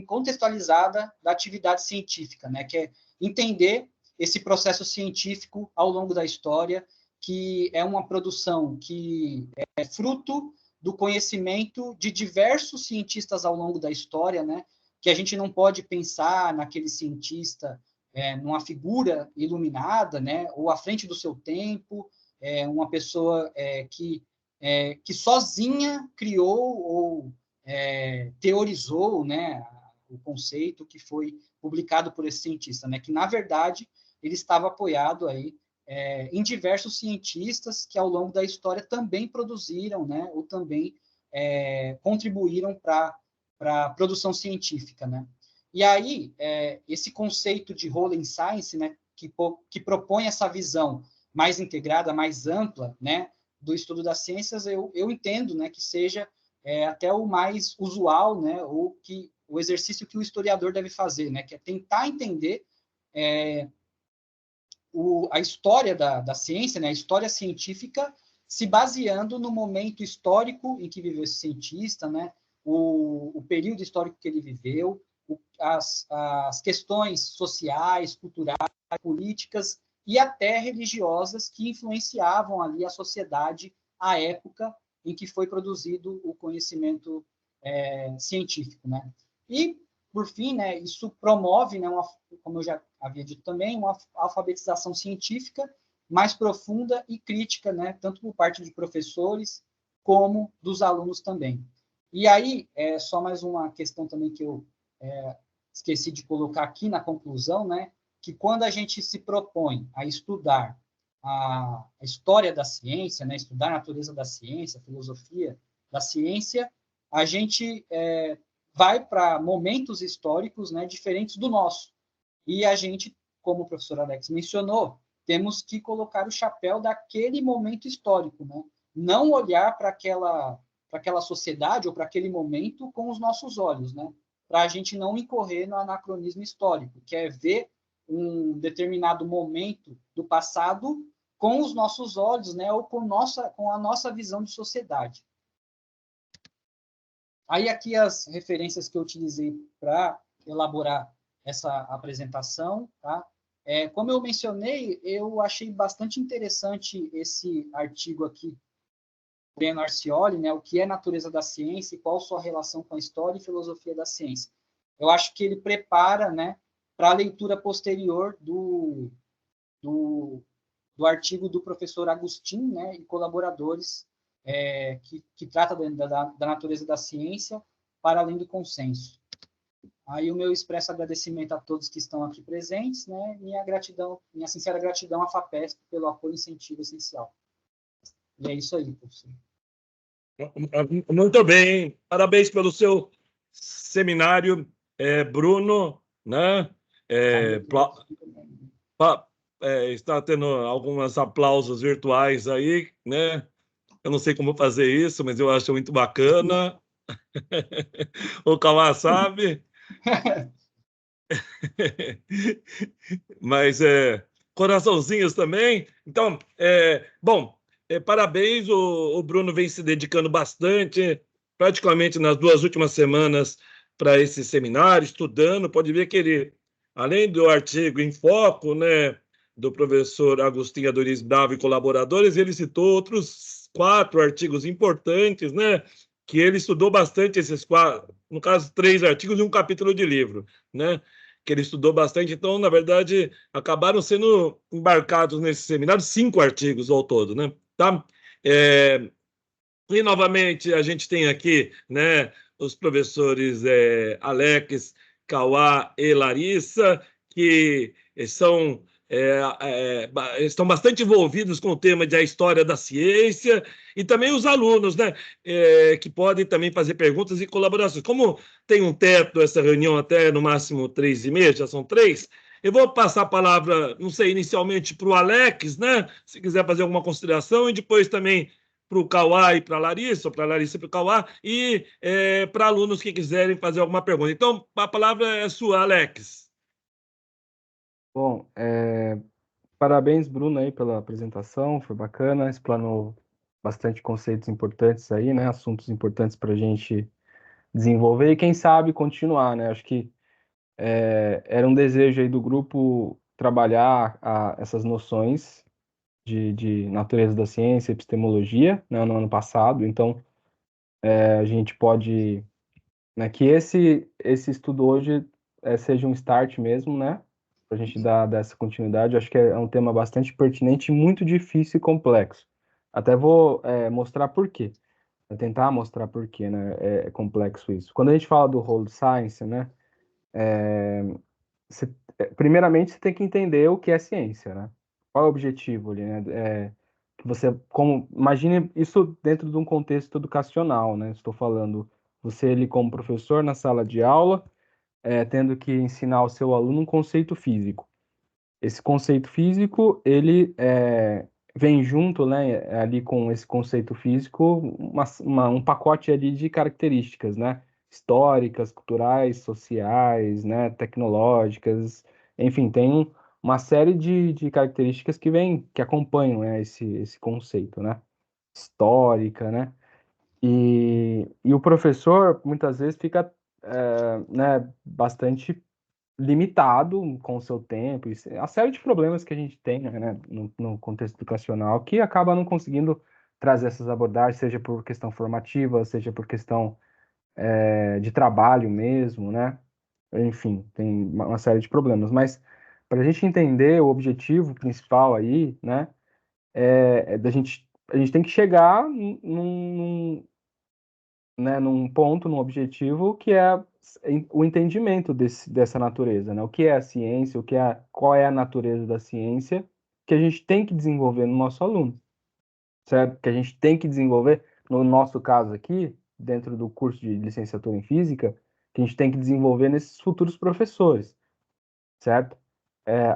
contextualizada da atividade científica, né? Que é entender esse processo científico ao longo da história, que é uma produção que é fruto do conhecimento de diversos cientistas ao longo da história, né? Que a gente não pode pensar naquele cientista numa figura iluminada, né? Ou à frente do seu tempo, uma pessoa que sozinha criou ou teorizou, né, o conceito que foi publicado por esse cientista, né, que na verdade ele estava apoiado aí em diversos cientistas que ao longo da história também produziram, né, ou também contribuíram para a produção científica, né. E aí esse conceito de role in science, né, que propõe essa visão mais integrada, mais ampla, né, do estudo das ciências, eu entendo, né, que seja até o mais usual, né, ou que o exercício que o historiador deve fazer, né, que é tentar entender a história da ciência, né, a história científica, se baseando no momento histórico em que viveu esse cientista, né, o período histórico que ele viveu, as questões sociais, culturais, políticas e até religiosas que influenciavam ali a sociedade à época em que foi produzido o conhecimento científico, né? E, por fim, né, isso promove, né, como eu já havia dito também, uma alfabetização científica mais profunda e crítica, né, tanto por parte de professores como dos alunos também. E aí, só mais uma questão também que eu esqueci de colocar aqui na conclusão, né, que quando a gente se propõe a estudar a história da ciência, né, estudar a natureza da ciência, a filosofia da ciência, a gente vai para momentos históricos, né, diferentes do nosso. E a gente, como o professor Alex mencionou, temos que colocar o chapéu daquele momento histórico, né? Não olhar para aquela sociedade ou para aquele momento com os nossos olhos, né? Para a gente não incorrer no anacronismo histórico, que é ver um determinado momento do passado com os nossos olhos, né? Ou com a nossa visão de sociedade. Aí aqui as referências que eu utilizei para elaborar essa apresentação, tá? Como eu mencionei, eu achei bastante interessante esse artigo aqui Breno Arcioli, né, o que é natureza da ciência e qual sua relação com a história e filosofia da ciência. Eu acho que ele prepara, né, para a leitura posterior do artigo do professor Agustin, né, e colaboradores, que trata da natureza da ciência para além do consenso. Aí o meu expresso agradecimento a todos que estão aqui presentes, né, minha sincera gratidão à FAPESP pelo apoio e incentivo essencial. E é isso aí, professor. Muito bem, parabéns pelo seu seminário, Bruno, né? Está tendo alguns aplausos virtuais aí, né? Eu não sei como fazer isso, mas eu acho muito bacana. O Kawá sabe. Mas coraçãozinhos também. Então, bom, parabéns. O Bruno vem se dedicando bastante, praticamente nas 2 últimas semanas, para esse seminário, estudando. Pode ver que ele, além do artigo em foco, né, do professor Agostinho Adoriz Bravo e colaboradores, ele citou outros 4 artigos importantes, né, que ele estudou bastante esses 4, no caso, 3 artigos e um capítulo de livro, né? Que ele estudou bastante. Então, na verdade, acabaram sendo embarcados nesse seminário 5 artigos ao todo, né? Tá? E, novamente, a gente tem aqui, né, os professores Alex, Cauá e Larissa, que são estão bastante envolvidos com o tema da história da ciência, e também os alunos, né, que podem também fazer perguntas e colaborações. Como tem um teto essa reunião até no máximo 3h30, já são 3, eu vou passar a palavra, não sei, inicialmente para o Alex, né, se quiser fazer alguma consideração, e depois também para o Cauá e para a Larissa, ou para a Larissa e para o Cauá, e para alunos que quiserem fazer alguma pergunta. Então, a palavra é sua, Alex. Bom, parabéns, Bruno, aí pela apresentação, foi bacana, explanou bastante conceitos importantes aí, né, assuntos importantes para a gente desenvolver e, quem sabe, continuar, né, acho que era um desejo aí do grupo trabalhar essas noções de natureza da ciência, epistemologia, né, no ano passado, então a gente pode, né, que esse estudo hoje seja um start mesmo, né, para a gente dar dessa continuidade. Eu acho que é um tema bastante pertinente, muito difícil e complexo. Até vou mostrar por quê, tentar mostrar por quê, né, é complexo isso. Quando a gente fala do role science, né, primeiramente você tem que entender o que é ciência, né? Qual é o objetivo ali, né? Que você, imagine isso dentro de um contexto educacional, né? Estou falando, você ali como professor na sala de aula, tendo que ensinar ao seu aluno um conceito físico. Esse conceito físico, ele vem junto, né, ali com esse conceito físico, um pacote ali de características, né, históricas, culturais, sociais, né, tecnológicas, enfim, tem uma série de características que acompanham, né, esse conceito, né, histórica, né, e o professor, muitas vezes, fica, né, bastante limitado com o seu tempo, e a série de problemas que a gente tem, né, no contexto educacional, que acaba não conseguindo trazer essas abordagens, seja por questão formativa, seja por questão de trabalho mesmo, né? Enfim, tem uma série de problemas. Mas para a gente entender o objetivo principal aí, né, a gente tem que chegar né, num ponto, num objetivo que é o entendimento dessa natureza, né? O que é a ciência, qual é a natureza da ciência que a gente tem que desenvolver no nosso aluno, certo? Que a gente tem que desenvolver, no nosso caso aqui, dentro do curso de licenciatura em física, que a gente tem que desenvolver nesses futuros professores, certo?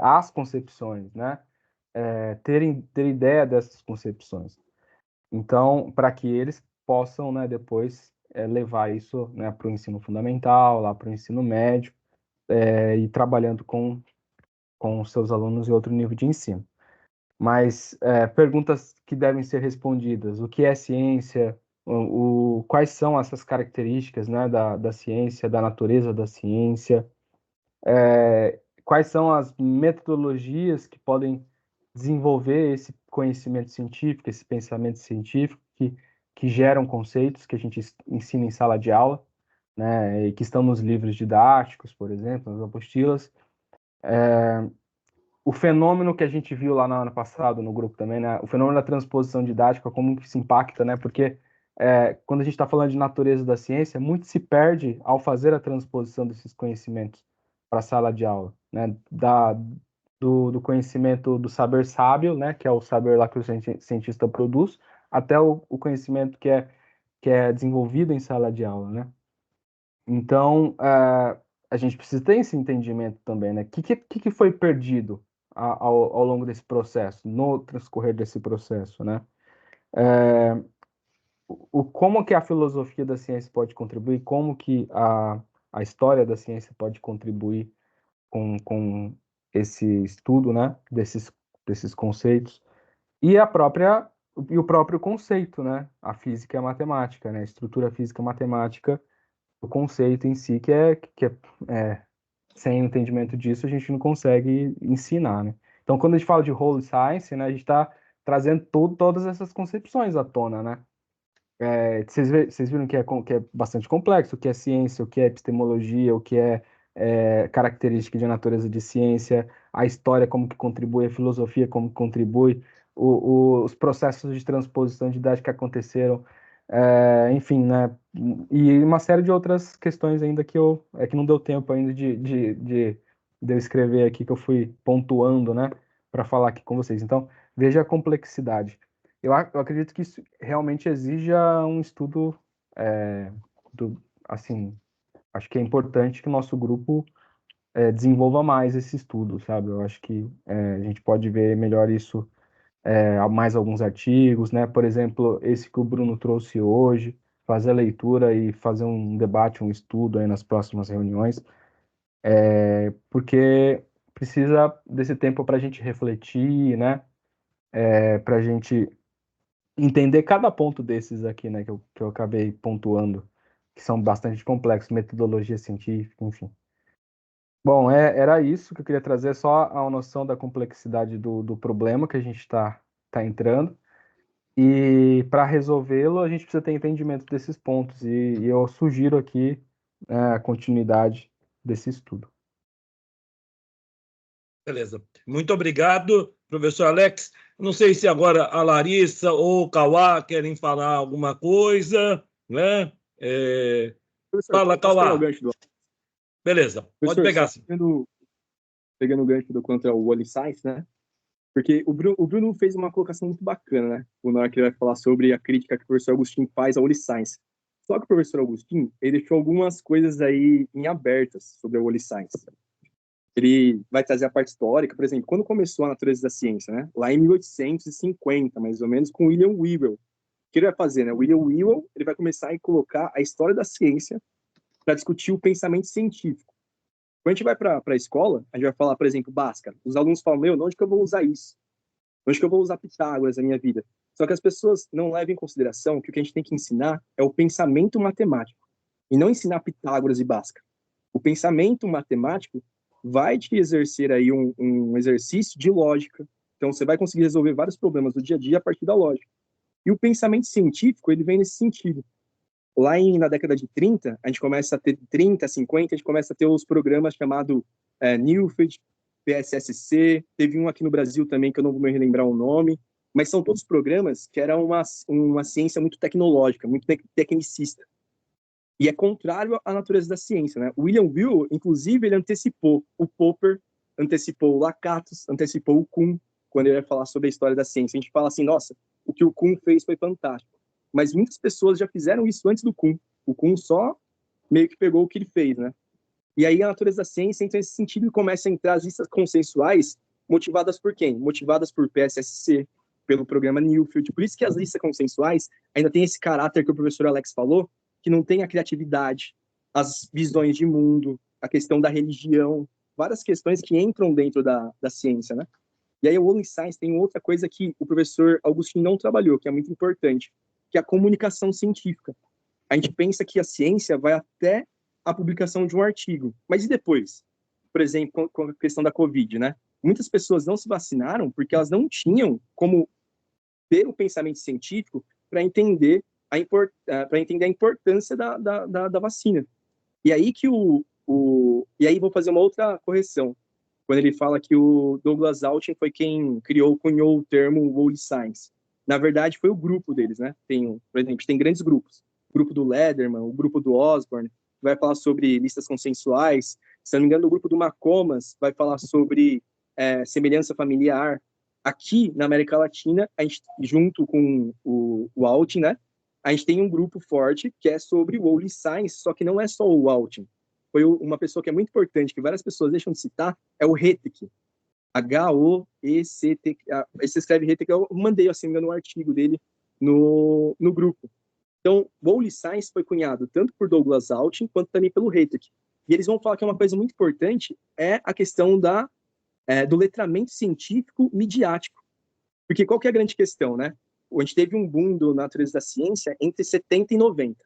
As concepções, né? Ter ideia dessas concepções. Então, para que eles possam, né, depois levar isso, né, para o ensino fundamental, lá para o ensino médio, e trabalhando com os seus alunos em outro nível de ensino. Mas perguntas que devem ser respondidas: o que é ciência? Quais são essas características, né, da ciência, da natureza da ciência? Quais são as metodologias que podem desenvolver esse conhecimento científico, esse pensamento científico, que que geram conceitos que a gente ensina em sala de aula, né, e que estão nos livros didáticos, por exemplo, nas apostilas. O fenômeno que a gente viu lá no ano passado no grupo também, né, o fenômeno da transposição didática, como que se impacta, né, porque quando a gente está falando de natureza da ciência, muito se perde ao fazer a transposição desses conhecimentos para a sala de aula, né, do conhecimento do saber sábio, né, que é o saber lá que o cientista produz, até o conhecimento que é desenvolvido em sala de aula, né. Então, a gente precisa ter esse entendimento também, né? O que foi perdido ao longo desse processo, no transcorrer desse processo, né? Como que a filosofia da ciência pode contribuir, como que a história da ciência pode contribuir com esse estudo, né? Desses conceitos. E o próprio conceito, né? A física e a matemática, né? A estrutura física e matemática, o conceito em si, sem o entendimento disso, a gente não consegue ensinar, né? Então, quando a gente fala de Holy Science, né, a gente está trazendo todas essas concepções à tona, né? Vocês viram que é bastante complexo, o que é ciência, o que é epistemologia, o que é característica de natureza de ciência, a história como que contribui, a filosofia como que contribui, os processos de transposição didática que aconteceram, enfim, né? E uma série de outras questões ainda que não deu tempo ainda de eu escrever aqui, que eu fui pontuando, né, para falar aqui com vocês. Então, veja a complexidade. Eu acredito que isso realmente exija um estudo, assim, acho que é importante que o nosso grupo desenvolva mais esse estudo, sabe? Eu acho que a gente pode ver melhor isso, mais alguns artigos, né? Por exemplo, esse que o Bruno trouxe hoje, fazer a leitura e fazer um debate, um estudo aí nas próximas reuniões, porque precisa desse tempo para a gente refletir, né? Para a gente entender cada ponto desses aqui, né, que eu acabei pontuando, que são bastante complexos, metodologia científica, enfim. Bom, era isso que eu queria trazer, só a noção da complexidade do problema que a gente está entrando, e para resolvê-lo a gente precisa ter entendimento desses pontos, e eu sugiro aqui, a continuidade desse estudo. Beleza. Muito obrigado, professor Alex. Não sei se agora a Larissa ou o Cauã querem falar alguma coisa, né? Fala, Cauã. Beleza, pode pegar, sim. Pegando o gancho do quanto é o Holy Science, né? Porque o Bruno fez uma colocação muito bacana, né? Na hora que ele vai falar sobre a crítica que o professor Agostinho faz ao Holy Science. Só que o professor Agostinho, ele deixou algumas coisas aí em abertas sobre o Holy Science. Ele vai trazer a parte histórica, por exemplo, quando começou a natureza da ciência, né? Lá em 1850, mais ou menos, com William Whewell. O que ele vai fazer, né? William Whewell, ele vai começar a colocar a história da ciência para discutir o pensamento científico. Quando a gente vai para a escola, a gente vai falar, por exemplo, Bhaskara. Os alunos falam, onde que eu vou usar isso? Onde que eu vou usar Pitágoras na minha vida? Só que as pessoas não levam em consideração que o que a gente tem que ensinar é o pensamento matemático, e não ensinar Pitágoras e Bhaskara. O pensamento matemático vai te exercer aí um exercício de lógica. Então, você vai conseguir resolver vários problemas do dia a dia a partir da lógica. E o pensamento científico, ele vem nesse sentido. Lá na década de 30, a gente começa a ter 30, 50, a gente começa a ter os programas chamados Newfield, PSSC, teve um aqui no Brasil também, que eu não vou me relembrar o nome, mas são todos programas que eram uma ciência muito tecnológica, muito tecnicista. E é contrário à natureza da ciência, né? William Whewell, inclusive, ele antecipou o Popper, antecipou o Lakatos, antecipou o Kuhn, quando ele vai falar sobre a história da ciência. A gente fala assim, nossa, o que o Kuhn fez foi fantástico. Mas muitas pessoas já fizeram isso antes do Kuhn. O Kuhn só meio que pegou o que ele fez, né? E aí a natureza da ciência entra nesse sentido e começa a entrar as listas consensuais motivadas por quem? Motivadas por PSSC, pelo programa Newfield. Por isso que as listas consensuais ainda tem esse caráter que o professor Alex falou, que não tem a criatividade, as visões de mundo, a questão da religião, várias questões que entram dentro da ciência, né? E aí o Holy Science tem outra coisa que o professor Agostinho não trabalhou, que é muito importante, que é a comunicação científica. A gente pensa que a ciência vai até a publicação de um artigo, mas e depois? Por exemplo, com a questão da Covid, né? Muitas pessoas não se vacinaram porque elas não tinham como ter o pensamento científico para entender para entender a importância da vacina. E aí que e aí vou fazer uma outra correção, quando ele fala que o Douglas Altin foi quem cunhou o termo Holy Science. Na verdade, foi o grupo deles, né? Por exemplo, tem grandes grupos. O grupo do Lederman, o grupo do Osborne, vai falar sobre listas consensuais. Se não me engano, o grupo do McComas vai falar sobre semelhança familiar. Aqui, na América Latina, a gente, junto com o Altin, né? A gente tem um grupo forte que é sobre o Holy Science, só que não é só o Altin. Foi uma pessoa que é muito importante, que várias pessoas deixam de citar, é o Heteke. H-O-E-C-T. Esse escreve Heteke, eu mandei, assim, no artigo dele no grupo. Então, o Holy Science foi cunhado tanto por Douglas Altin, quanto também pelo Heteke. E eles vão falar que uma coisa muito importante é a questão do letramento científico midiático. Porque qual que é a grande questão, né? A gente teve um boom da natureza da ciência entre 70 e 90.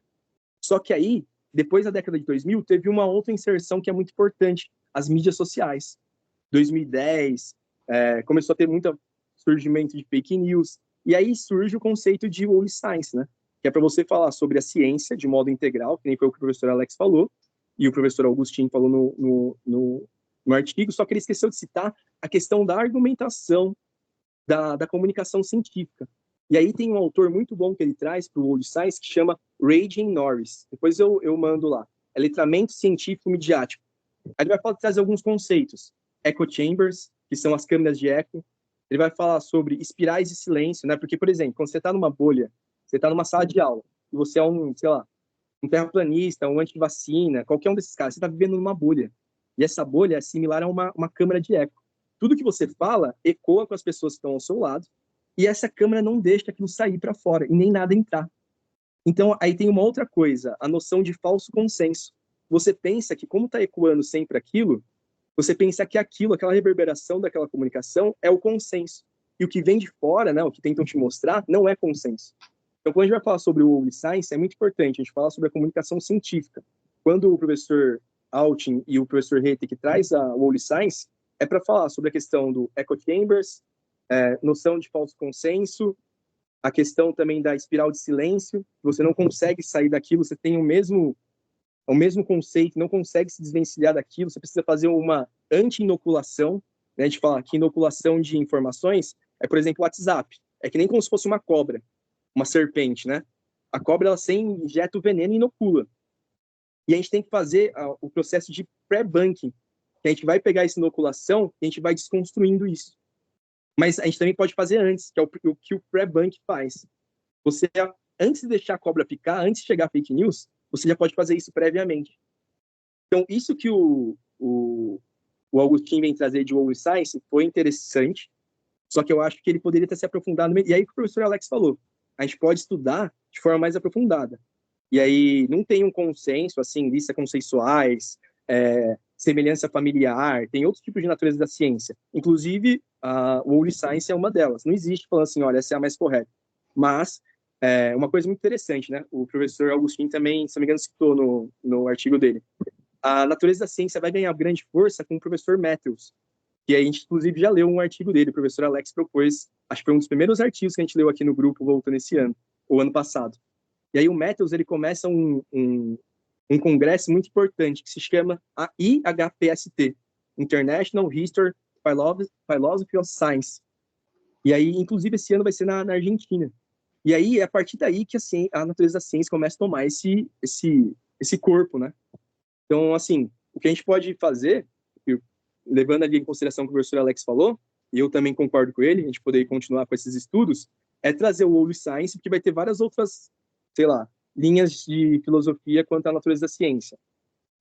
Só que aí, depois da década de 2000, teve uma outra inserção que é muito importante, as mídias sociais. 2010, começou a ter muito surgimento de fake news, e aí surge o conceito de Holy Science, né? Que é para você falar sobre a ciência de modo integral, que nem foi o que o professor Alex falou, e o professor Augustin falou no artigo, só que ele esqueceu de citar a questão da argumentação, da comunicação científica. E aí tem um autor muito bom que ele traz para o Holy Science, que chama Raging Norris. Depois eu mando lá. É letramento científico midiático. Aí ele vai trazer alguns conceitos. Echo chambers, que são as câmeras de eco. Ele vai falar sobre espirais de silêncio, né? Porque, por exemplo, quando você está numa bolha, você está numa sala de aula, e você é um terraplanista, um antivacina, qualquer um desses caras, você está vivendo numa bolha. E essa bolha é similar a uma câmara de eco. Tudo que você fala ecoa com as pessoas que estão ao seu lado, e essa câmera não deixa aquilo sair para fora, e nem nada entrar. Então, aí tem uma outra coisa, a noção de falso consenso. Você pensa que, como está ecoando sempre aquilo, você pensa que aquela reverberação daquela comunicação é o consenso. E o que vem de fora, né, o que tentam te mostrar, não é consenso. Então, quando a gente vai falar sobre o Holy Science, é muito importante a gente falar sobre a comunicação científica. Quando o professor Altin e o professor Heteke traz a Holy Science, é para falar sobre a questão do echo chambers, noção de falso consenso, a questão também da espiral de silêncio, você não consegue sair daquilo, você tem o mesmo conceito, não consegue se desvencilhar daquilo, você precisa fazer uma anti-inoculação, né? A gente fala que inoculação de informações é, por exemplo, o WhatsApp, é que nem como se fosse uma cobra, uma serpente, né? A cobra, ela sem injeta o veneno e inocula. E a gente tem que fazer o processo de pré-banking, que a gente vai pegar essa inoculação e a gente vai desconstruindo isso. Mas a gente também pode fazer antes, que é o que o pré-bank faz. Você, antes de deixar a cobra picar, antes de chegar a fake news, você já pode fazer isso previamente. Então, isso que o Augustin vem trazer de Holy Science foi interessante, só que eu acho que ele poderia ter se aprofundado. E aí o que o professor Alex falou, a gente pode estudar de forma mais aprofundada. E aí não tem um consenso, assim, listas consensuais, semelhança familiar, tem outros tipos de natureza da ciência. Inclusive, o Holy Science é uma delas. Não existe falando assim, olha, essa é a mais correta. Mas, uma coisa muito interessante, né? O professor Augustin também, se não me engano, citou no artigo dele. A natureza da ciência vai ganhar grande força com o professor Matthews, que a gente, inclusive, já leu um artigo dele, o professor Alex propôs, acho que foi um dos primeiros artigos que a gente leu aqui no grupo, voltando esse ano, ou ano passado. E aí o Matthews, ele começa um congresso muito importante, que se chama a IHPST, International History Philosophy of Science. E aí, inclusive, esse ano vai ser na Argentina. E aí, é a partir daí que a natureza da ciência começa a tomar esse corpo, né? Então, assim, o que a gente pode fazer, levando ali em consideração o que o professor Alex falou, e eu também concordo com ele, a gente poder continuar com esses estudos, é trazer o Holy Science, porque vai ter várias outras, sei lá, linhas de filosofia quanto à natureza da ciência,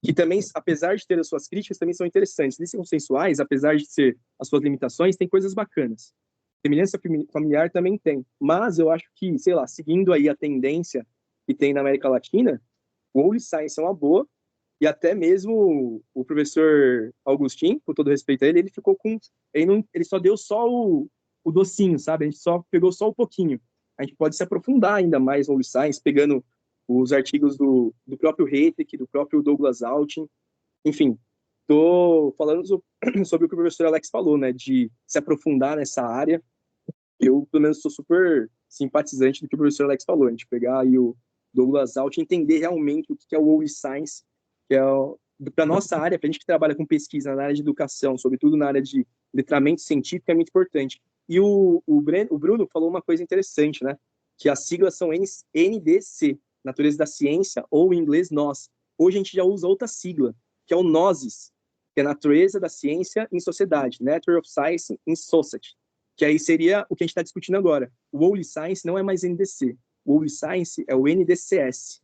que também, apesar de ter as suas críticas, também são interessantes. Listas consensuais, apesar de ter as suas limitações, tem coisas bacanas. Semelhança familiar também tem, mas eu acho que, sei lá, seguindo aí a tendência que tem na América Latina, o Holy Science é uma boa, e até mesmo o professor Augustin, com todo respeito a ele, ele ficou com... Ele só deu só o docinho, sabe? A gente só pegou só um pouquinho. A gente pode se aprofundar ainda mais no Holy Science, pegando os artigos do próprio Heteke, do próprio Douglas Altin. Enfim, estou falando sobre o que o professor Alex falou, né? De se aprofundar nessa área. Eu, pelo menos, estou super simpatizante do que o professor Alex falou, a gente pegar aí o Douglas Alt e entender realmente o que é o Holy Science, que é para nossa área, para a gente que trabalha com pesquisa na área de educação, sobretudo na área de letramento científico, é muito importante. E o Bruno falou uma coisa interessante, né? Que as siglas são NDC, Natureza da Ciência, ou em inglês nós. Hoje a gente já usa outra sigla, que é o Gnosis, que é Natureza da Ciência em Sociedade, Nature of Science in Society, que aí seria o que a gente está discutindo agora. O Holy Science não é mais NDC, o Holy Science é o NDCS.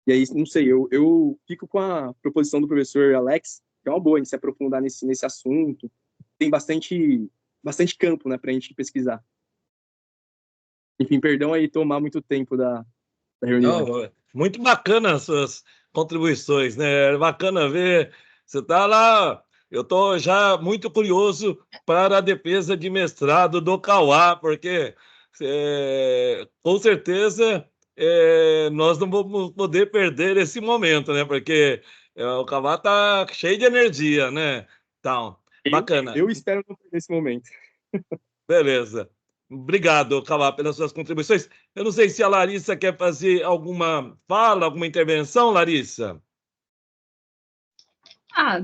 E aí, não sei, eu fico com a proposição do professor Alex, que é uma boa a gente se aprofundar nesse assunto. Tem bastante campo, né, para a gente pesquisar. Enfim, perdão aí tomar muito tempo da reunião. Não, muito bacana as suas contribuições, né? É bacana ver. Você está lá. Eu estou já muito curioso para a defesa de mestrado do Cauá, porque com certeza nós não vamos poder perder esse momento, né? Porque o Cauá está cheio de energia, né? Então, bacana. Eu espero não perder esse momento. Beleza. Obrigado, Cauá, pelas suas contribuições. Eu não sei se a Larissa quer fazer alguma fala, alguma intervenção, Larissa.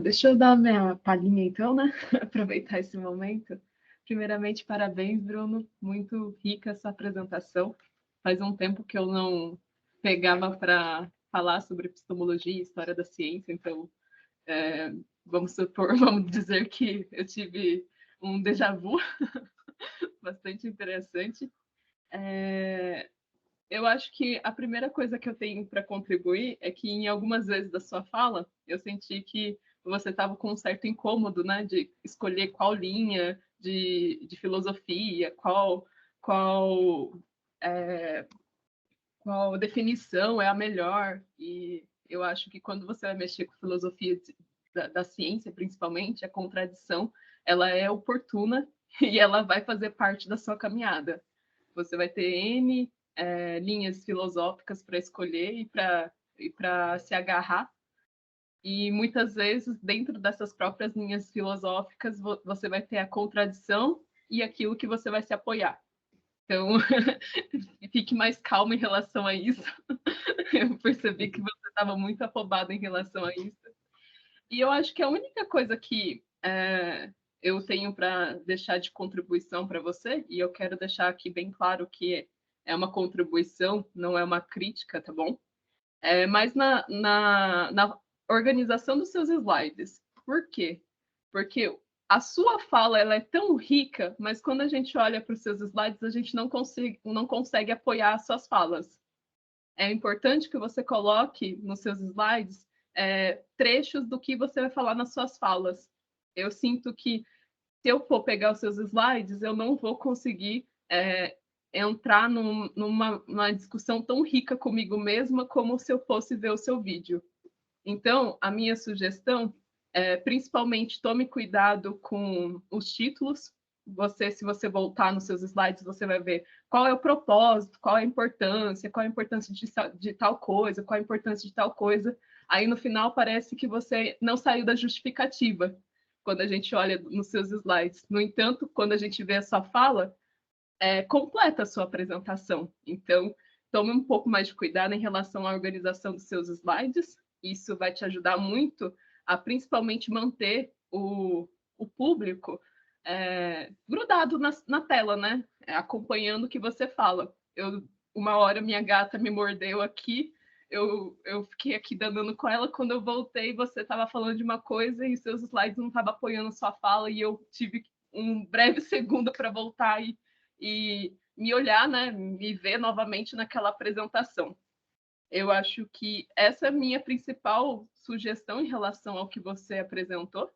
Deixa eu dar minha palhinha então, né? Aproveitar esse momento. Primeiramente, parabéns, Bruno. Muito rica essa apresentação. Faz um tempo que eu não pegava para falar sobre epistemologia e história da ciência, então vamos dizer que eu tive um déjà vu bastante interessante. Eu acho que a primeira coisa que eu tenho para contribuir é que em algumas vezes da sua fala eu senti que você estava com um certo incômodo, né, de escolher qual linha de filosofia, qual definição é a melhor. E eu acho que quando você vai mexer com filosofia da ciência, principalmente, a contradição ela é oportuna e ela vai fazer parte da sua caminhada. Você vai ter N linhas filosóficas para escolher e para se agarrar. E muitas vezes, dentro dessas próprias linhas filosóficas, você vai ter a contradição e aquilo que você vai se apoiar. Então, fique mais calmo em relação a isso. Eu percebi que você estava muito afobado em relação a isso. E eu acho que a única coisa que eu tenho para deixar de contribuição para você, e eu quero deixar aqui bem claro que é uma contribuição, não é uma crítica, tá bom? Mas na organização dos seus slides. Por quê? Porque a sua fala ela é tão rica, mas quando a gente olha para os seus slides, a gente não consegue apoiar as suas falas. É importante que você coloque nos seus slides trechos do que você vai falar nas suas falas. Eu sinto que se eu for pegar os seus slides, eu não vou conseguir entrar numa discussão tão rica comigo mesma como se eu fosse ver o seu vídeo. Então, a minha sugestão principalmente, tome cuidado com os títulos. Se você voltar nos seus slides, você vai ver qual é o propósito, qual é a importância de tal coisa, qual é a importância de tal coisa. Aí, no final, parece que você não saiu da justificativa quando a gente olha nos seus slides. No entanto, quando a gente vê a sua fala, completa a sua apresentação. Então, tome um pouco mais de cuidado em relação à organização dos seus slides. Isso vai te ajudar muito a principalmente manter o público grudado na tela, né? Acompanhando o que você fala. Uma hora minha gata me mordeu aqui, eu fiquei aqui danando com ela, quando eu voltei você estava falando de uma coisa e seus slides não estavam apoiando sua fala e eu tive um breve segundo para voltar e me olhar, né? Me ver novamente naquela apresentação. Eu acho que essa é a minha principal sugestão em relação ao que você apresentou.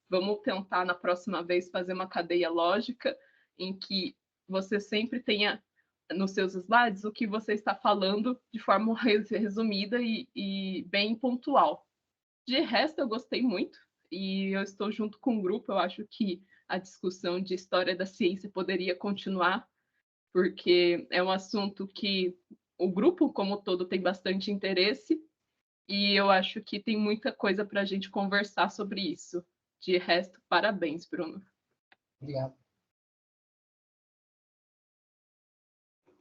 Vamos tentar, na próxima vez, fazer uma cadeia lógica em que você sempre tenha nos seus slides o que você está falando de forma resumida e bem pontual. De resto, eu gostei muito e eu estou junto com o grupo. Eu acho que a discussão de história da ciência poderia continuar, porque é um assunto que o grupo como todo tem bastante interesse e eu acho que tem muita coisa para a gente conversar sobre isso. De resto, parabéns, Bruno. Obrigado.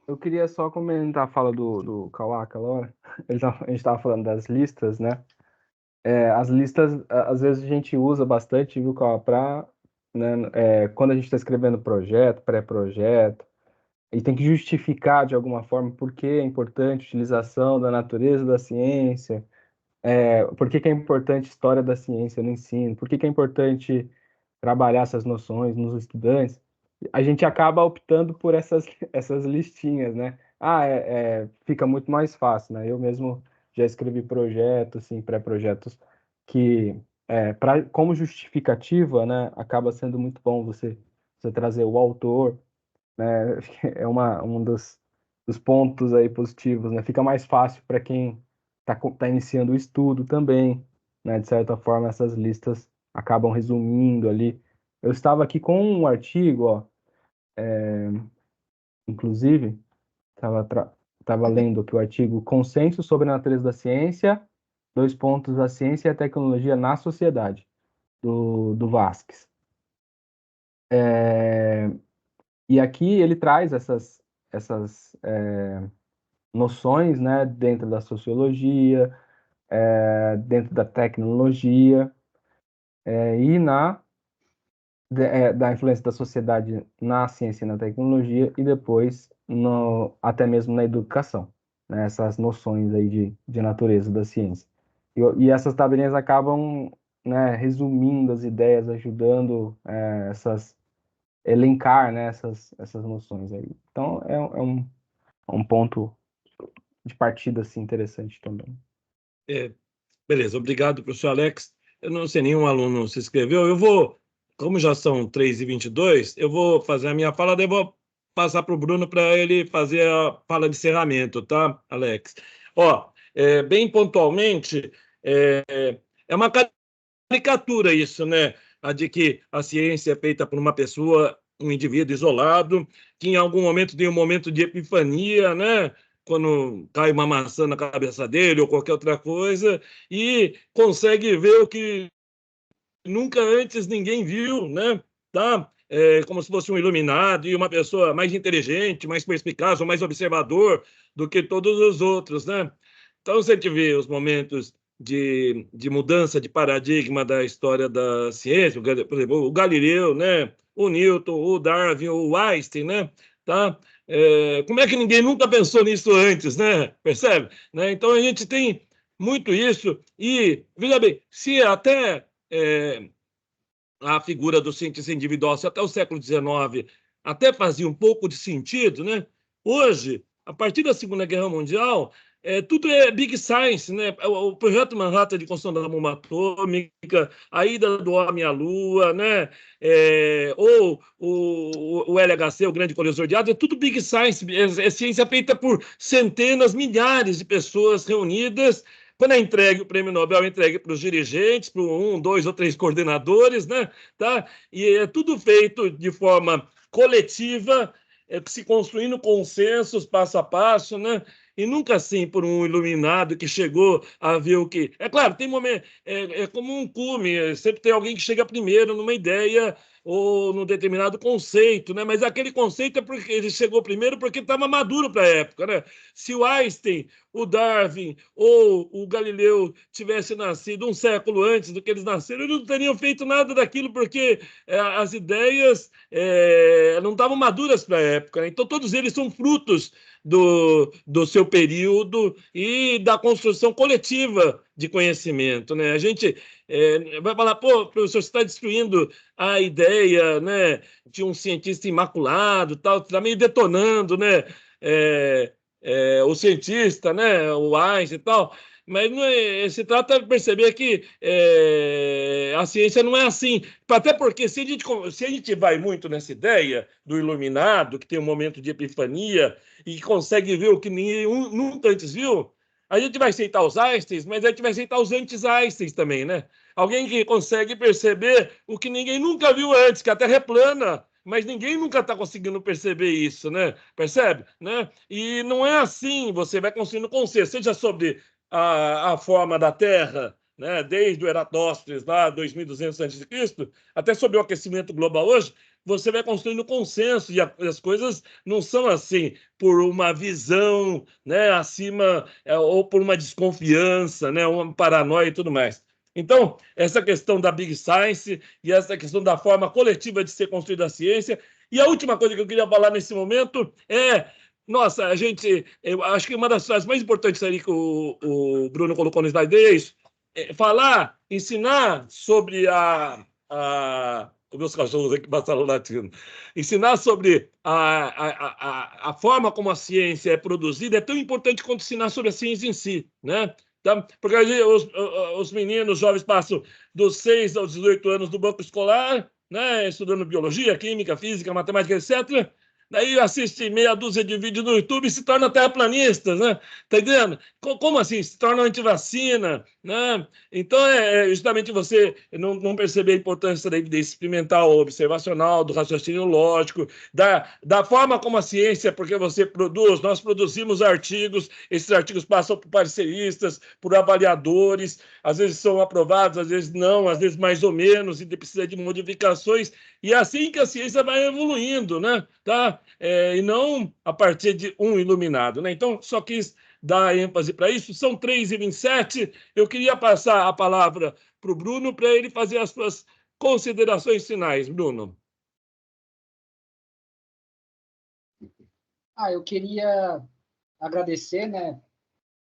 Eu queria só comentar a fala do Kawaka agora. A gente estava falando das listas, né? As listas, às vezes a gente usa bastante, viu, para, né, quando a gente está escrevendo projeto, pré-projeto, e tem que justificar de alguma forma por que é importante a utilização da natureza da ciência, por que que é importante história da ciência no ensino, por que que é importante trabalhar essas noções nos estudantes. A gente acaba optando por essas listinhas, né? Fica muito mais fácil, né? Eu mesmo já escrevi projetos, assim, pré-projetos que, como justificativa, né, acaba sendo muito bom você trazer o autor, né? Acho que é um dos pontos aí positivos, né? Fica mais fácil para quem tá iniciando o estudo também, né? De certa forma, essas listas acabam resumindo ali. Eu estava aqui com um artigo, ó, inclusive, estava lendo aqui o artigo Consenso sobre a Natureza da Ciência, dois pontos, a ciência e a tecnologia na sociedade, do Vasques. E aqui ele traz essas noções, né, dentro da sociologia, dentro da tecnologia, e da influência da sociedade na ciência e na tecnologia, e depois até mesmo na educação, né, essas noções aí de natureza da ciência. E essas tabelinhas acabam, né, resumindo as ideias, ajudando elencar, né, essas noções aí. Então, um ponto de partida assim, interessante também. Beleza, obrigado, professor Alex. Eu não sei, nenhum aluno se inscreveu. Eu vou, como já são 3h22, eu vou fazer a minha fala, daí eu vou passar para o Bruno para ele fazer a fala de encerramento, tá, Alex? Ó, bem pontualmente, é uma caricatura isso, né? A de que a ciência é feita por uma pessoa, um indivíduo isolado, que em algum momento tem um momento de epifania, né? Quando cai uma maçã na cabeça dele ou qualquer outra coisa, e consegue ver o que nunca antes ninguém viu, né? Tá? Como se fosse um iluminado e uma pessoa mais inteligente, mais perspicaz, ou mais observador do que todos os outros, né? Então, se a gente vê os momentos de mudança de paradigma da história da ciência, por exemplo, o Galileu, né? O Newton, o Darwin, o Einstein, né? Tá? Como é que ninguém nunca pensou nisso antes, né? Percebe? Né? Então, a gente tem muito isso, e, veja bem, se até a figura do cientista individual, se até o século XIX até fazia um pouco de sentido, né? Hoje, a partir da Segunda Guerra Mundial, tudo é big science, né? O projeto Manhattan de construção da bomba atômica, a ida do homem à Lua, né? Ou o LHC, o Grande Colisor de Hadron, é tudo big science, é ciência feita por centenas, milhares de pessoas reunidas. Quando é entregue o prêmio Nobel, é entregue para os dirigentes, para 1, 2 ou 3 coordenadores, né? Tá? E é tudo feito de forma coletiva, se construindo consensos passo a passo, né? E nunca assim por um iluminado que chegou a ver o que. É claro, tem momento. É como um cume, sempre tem alguém que chega primeiro numa ideia ou num determinado conceito, né? Mas aquele conceito é porque ele chegou primeiro porque estava maduro para a época, né? Se o Einstein, o Darwin ou o Galileu tivesse nascido um século antes do que eles nasceram, eles não teriam feito nada daquilo, porque as ideias não estavam maduras para a época, né? Então, todos eles são frutos do seu período e da construção coletiva de conhecimento, né? A gente vai falar, pô, professor, você está destruindo a ideia, né, de um cientista imaculado, tal, está meio detonando, né? O cientista, né, o Einstein e tal, mas não se trata de perceber que a ciência não é assim. Até porque se a gente vai muito nessa ideia do iluminado, que tem um momento de epifania e que consegue ver o que ninguém nunca antes viu, a gente vai aceitar os Einsteins, mas a gente vai aceitar os anti-Einsteins também, né? Alguém que consegue perceber o que ninguém nunca viu antes, que a Terra é plana, mas ninguém nunca está conseguindo perceber isso, né? Percebe? Né? E não é assim, você vai construindo consenso, seja sobre a forma da Terra, né, desde o Eratóstenes, lá 2200 a.C., até sobre o aquecimento global hoje, você vai construindo consenso, e as coisas não são assim por uma visão, né, acima, ou por uma desconfiança, né, uma paranoia e tudo mais. Então, essa questão da Big Science e essa questão da forma coletiva de ser construída a ciência. E a última coisa que eu queria falar nesse momento é, nossa, eu acho que uma das frases mais importantes ali que o Bruno colocou no slide é isso, falar, ensinar sobre os meus cachorros aqui passaram latindo, ensinar sobre a forma como a ciência é produzida é tão importante quanto ensinar sobre a ciência em si, né? Tá? Porque os meninos, os jovens passam dos 6 aos 18 anos do banco escolar, né, estudando biologia, química, física, matemática, etc. Daí assiste meia dúzia de vídeos no YouTube e se torna terraplanistas, né? Tá entendendo? Como assim? Se torna antivacina, né? Então, justamente você não perceber a importância da evidência experimental, observacional, do raciocínio lógico, da forma como a ciência, porque você produz, nós produzimos artigos, esses artigos passam por parceiristas, por avaliadores, às vezes são aprovados, às vezes não, às vezes mais ou menos, e precisa de modificações, e é assim que a ciência vai evoluindo, né? Tá? E não a partir de um iluminado, né? Então, só quis dar ênfase para isso. São 3h27. Eu queria passar a palavra para o Bruno para ele fazer as suas considerações finais. Bruno. Eu queria agradecer, né,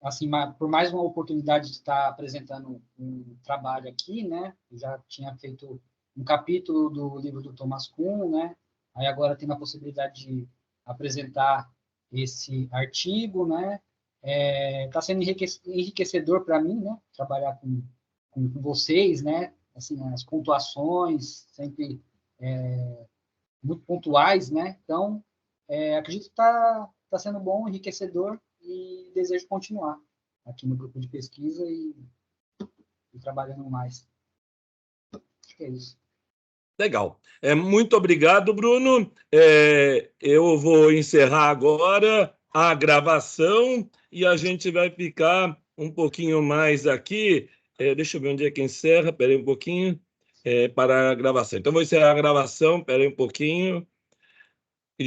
assim, por mais uma oportunidade de estar apresentando um trabalho aqui, né? Eu já tinha feito um capítulo do livro do Thomas Kuhn, né? Aí agora tenho a possibilidade de apresentar esse artigo, né? Está sendo enriquecedor para mim, né? Trabalhar com vocês, né? Assim, as pontuações sempre muito pontuais, né? Então, acredito que está sendo bom, enriquecedor, e desejo continuar aqui no grupo de pesquisa e trabalhando mais. Acho que é isso. Legal. Muito obrigado, Bruno. Eu vou encerrar agora a gravação e a gente vai ficar um pouquinho mais aqui. Deixa eu ver onde é que encerra. Espera aí um pouquinho. Para a gravação. Então, vou encerrar a gravação. Espera aí um pouquinho.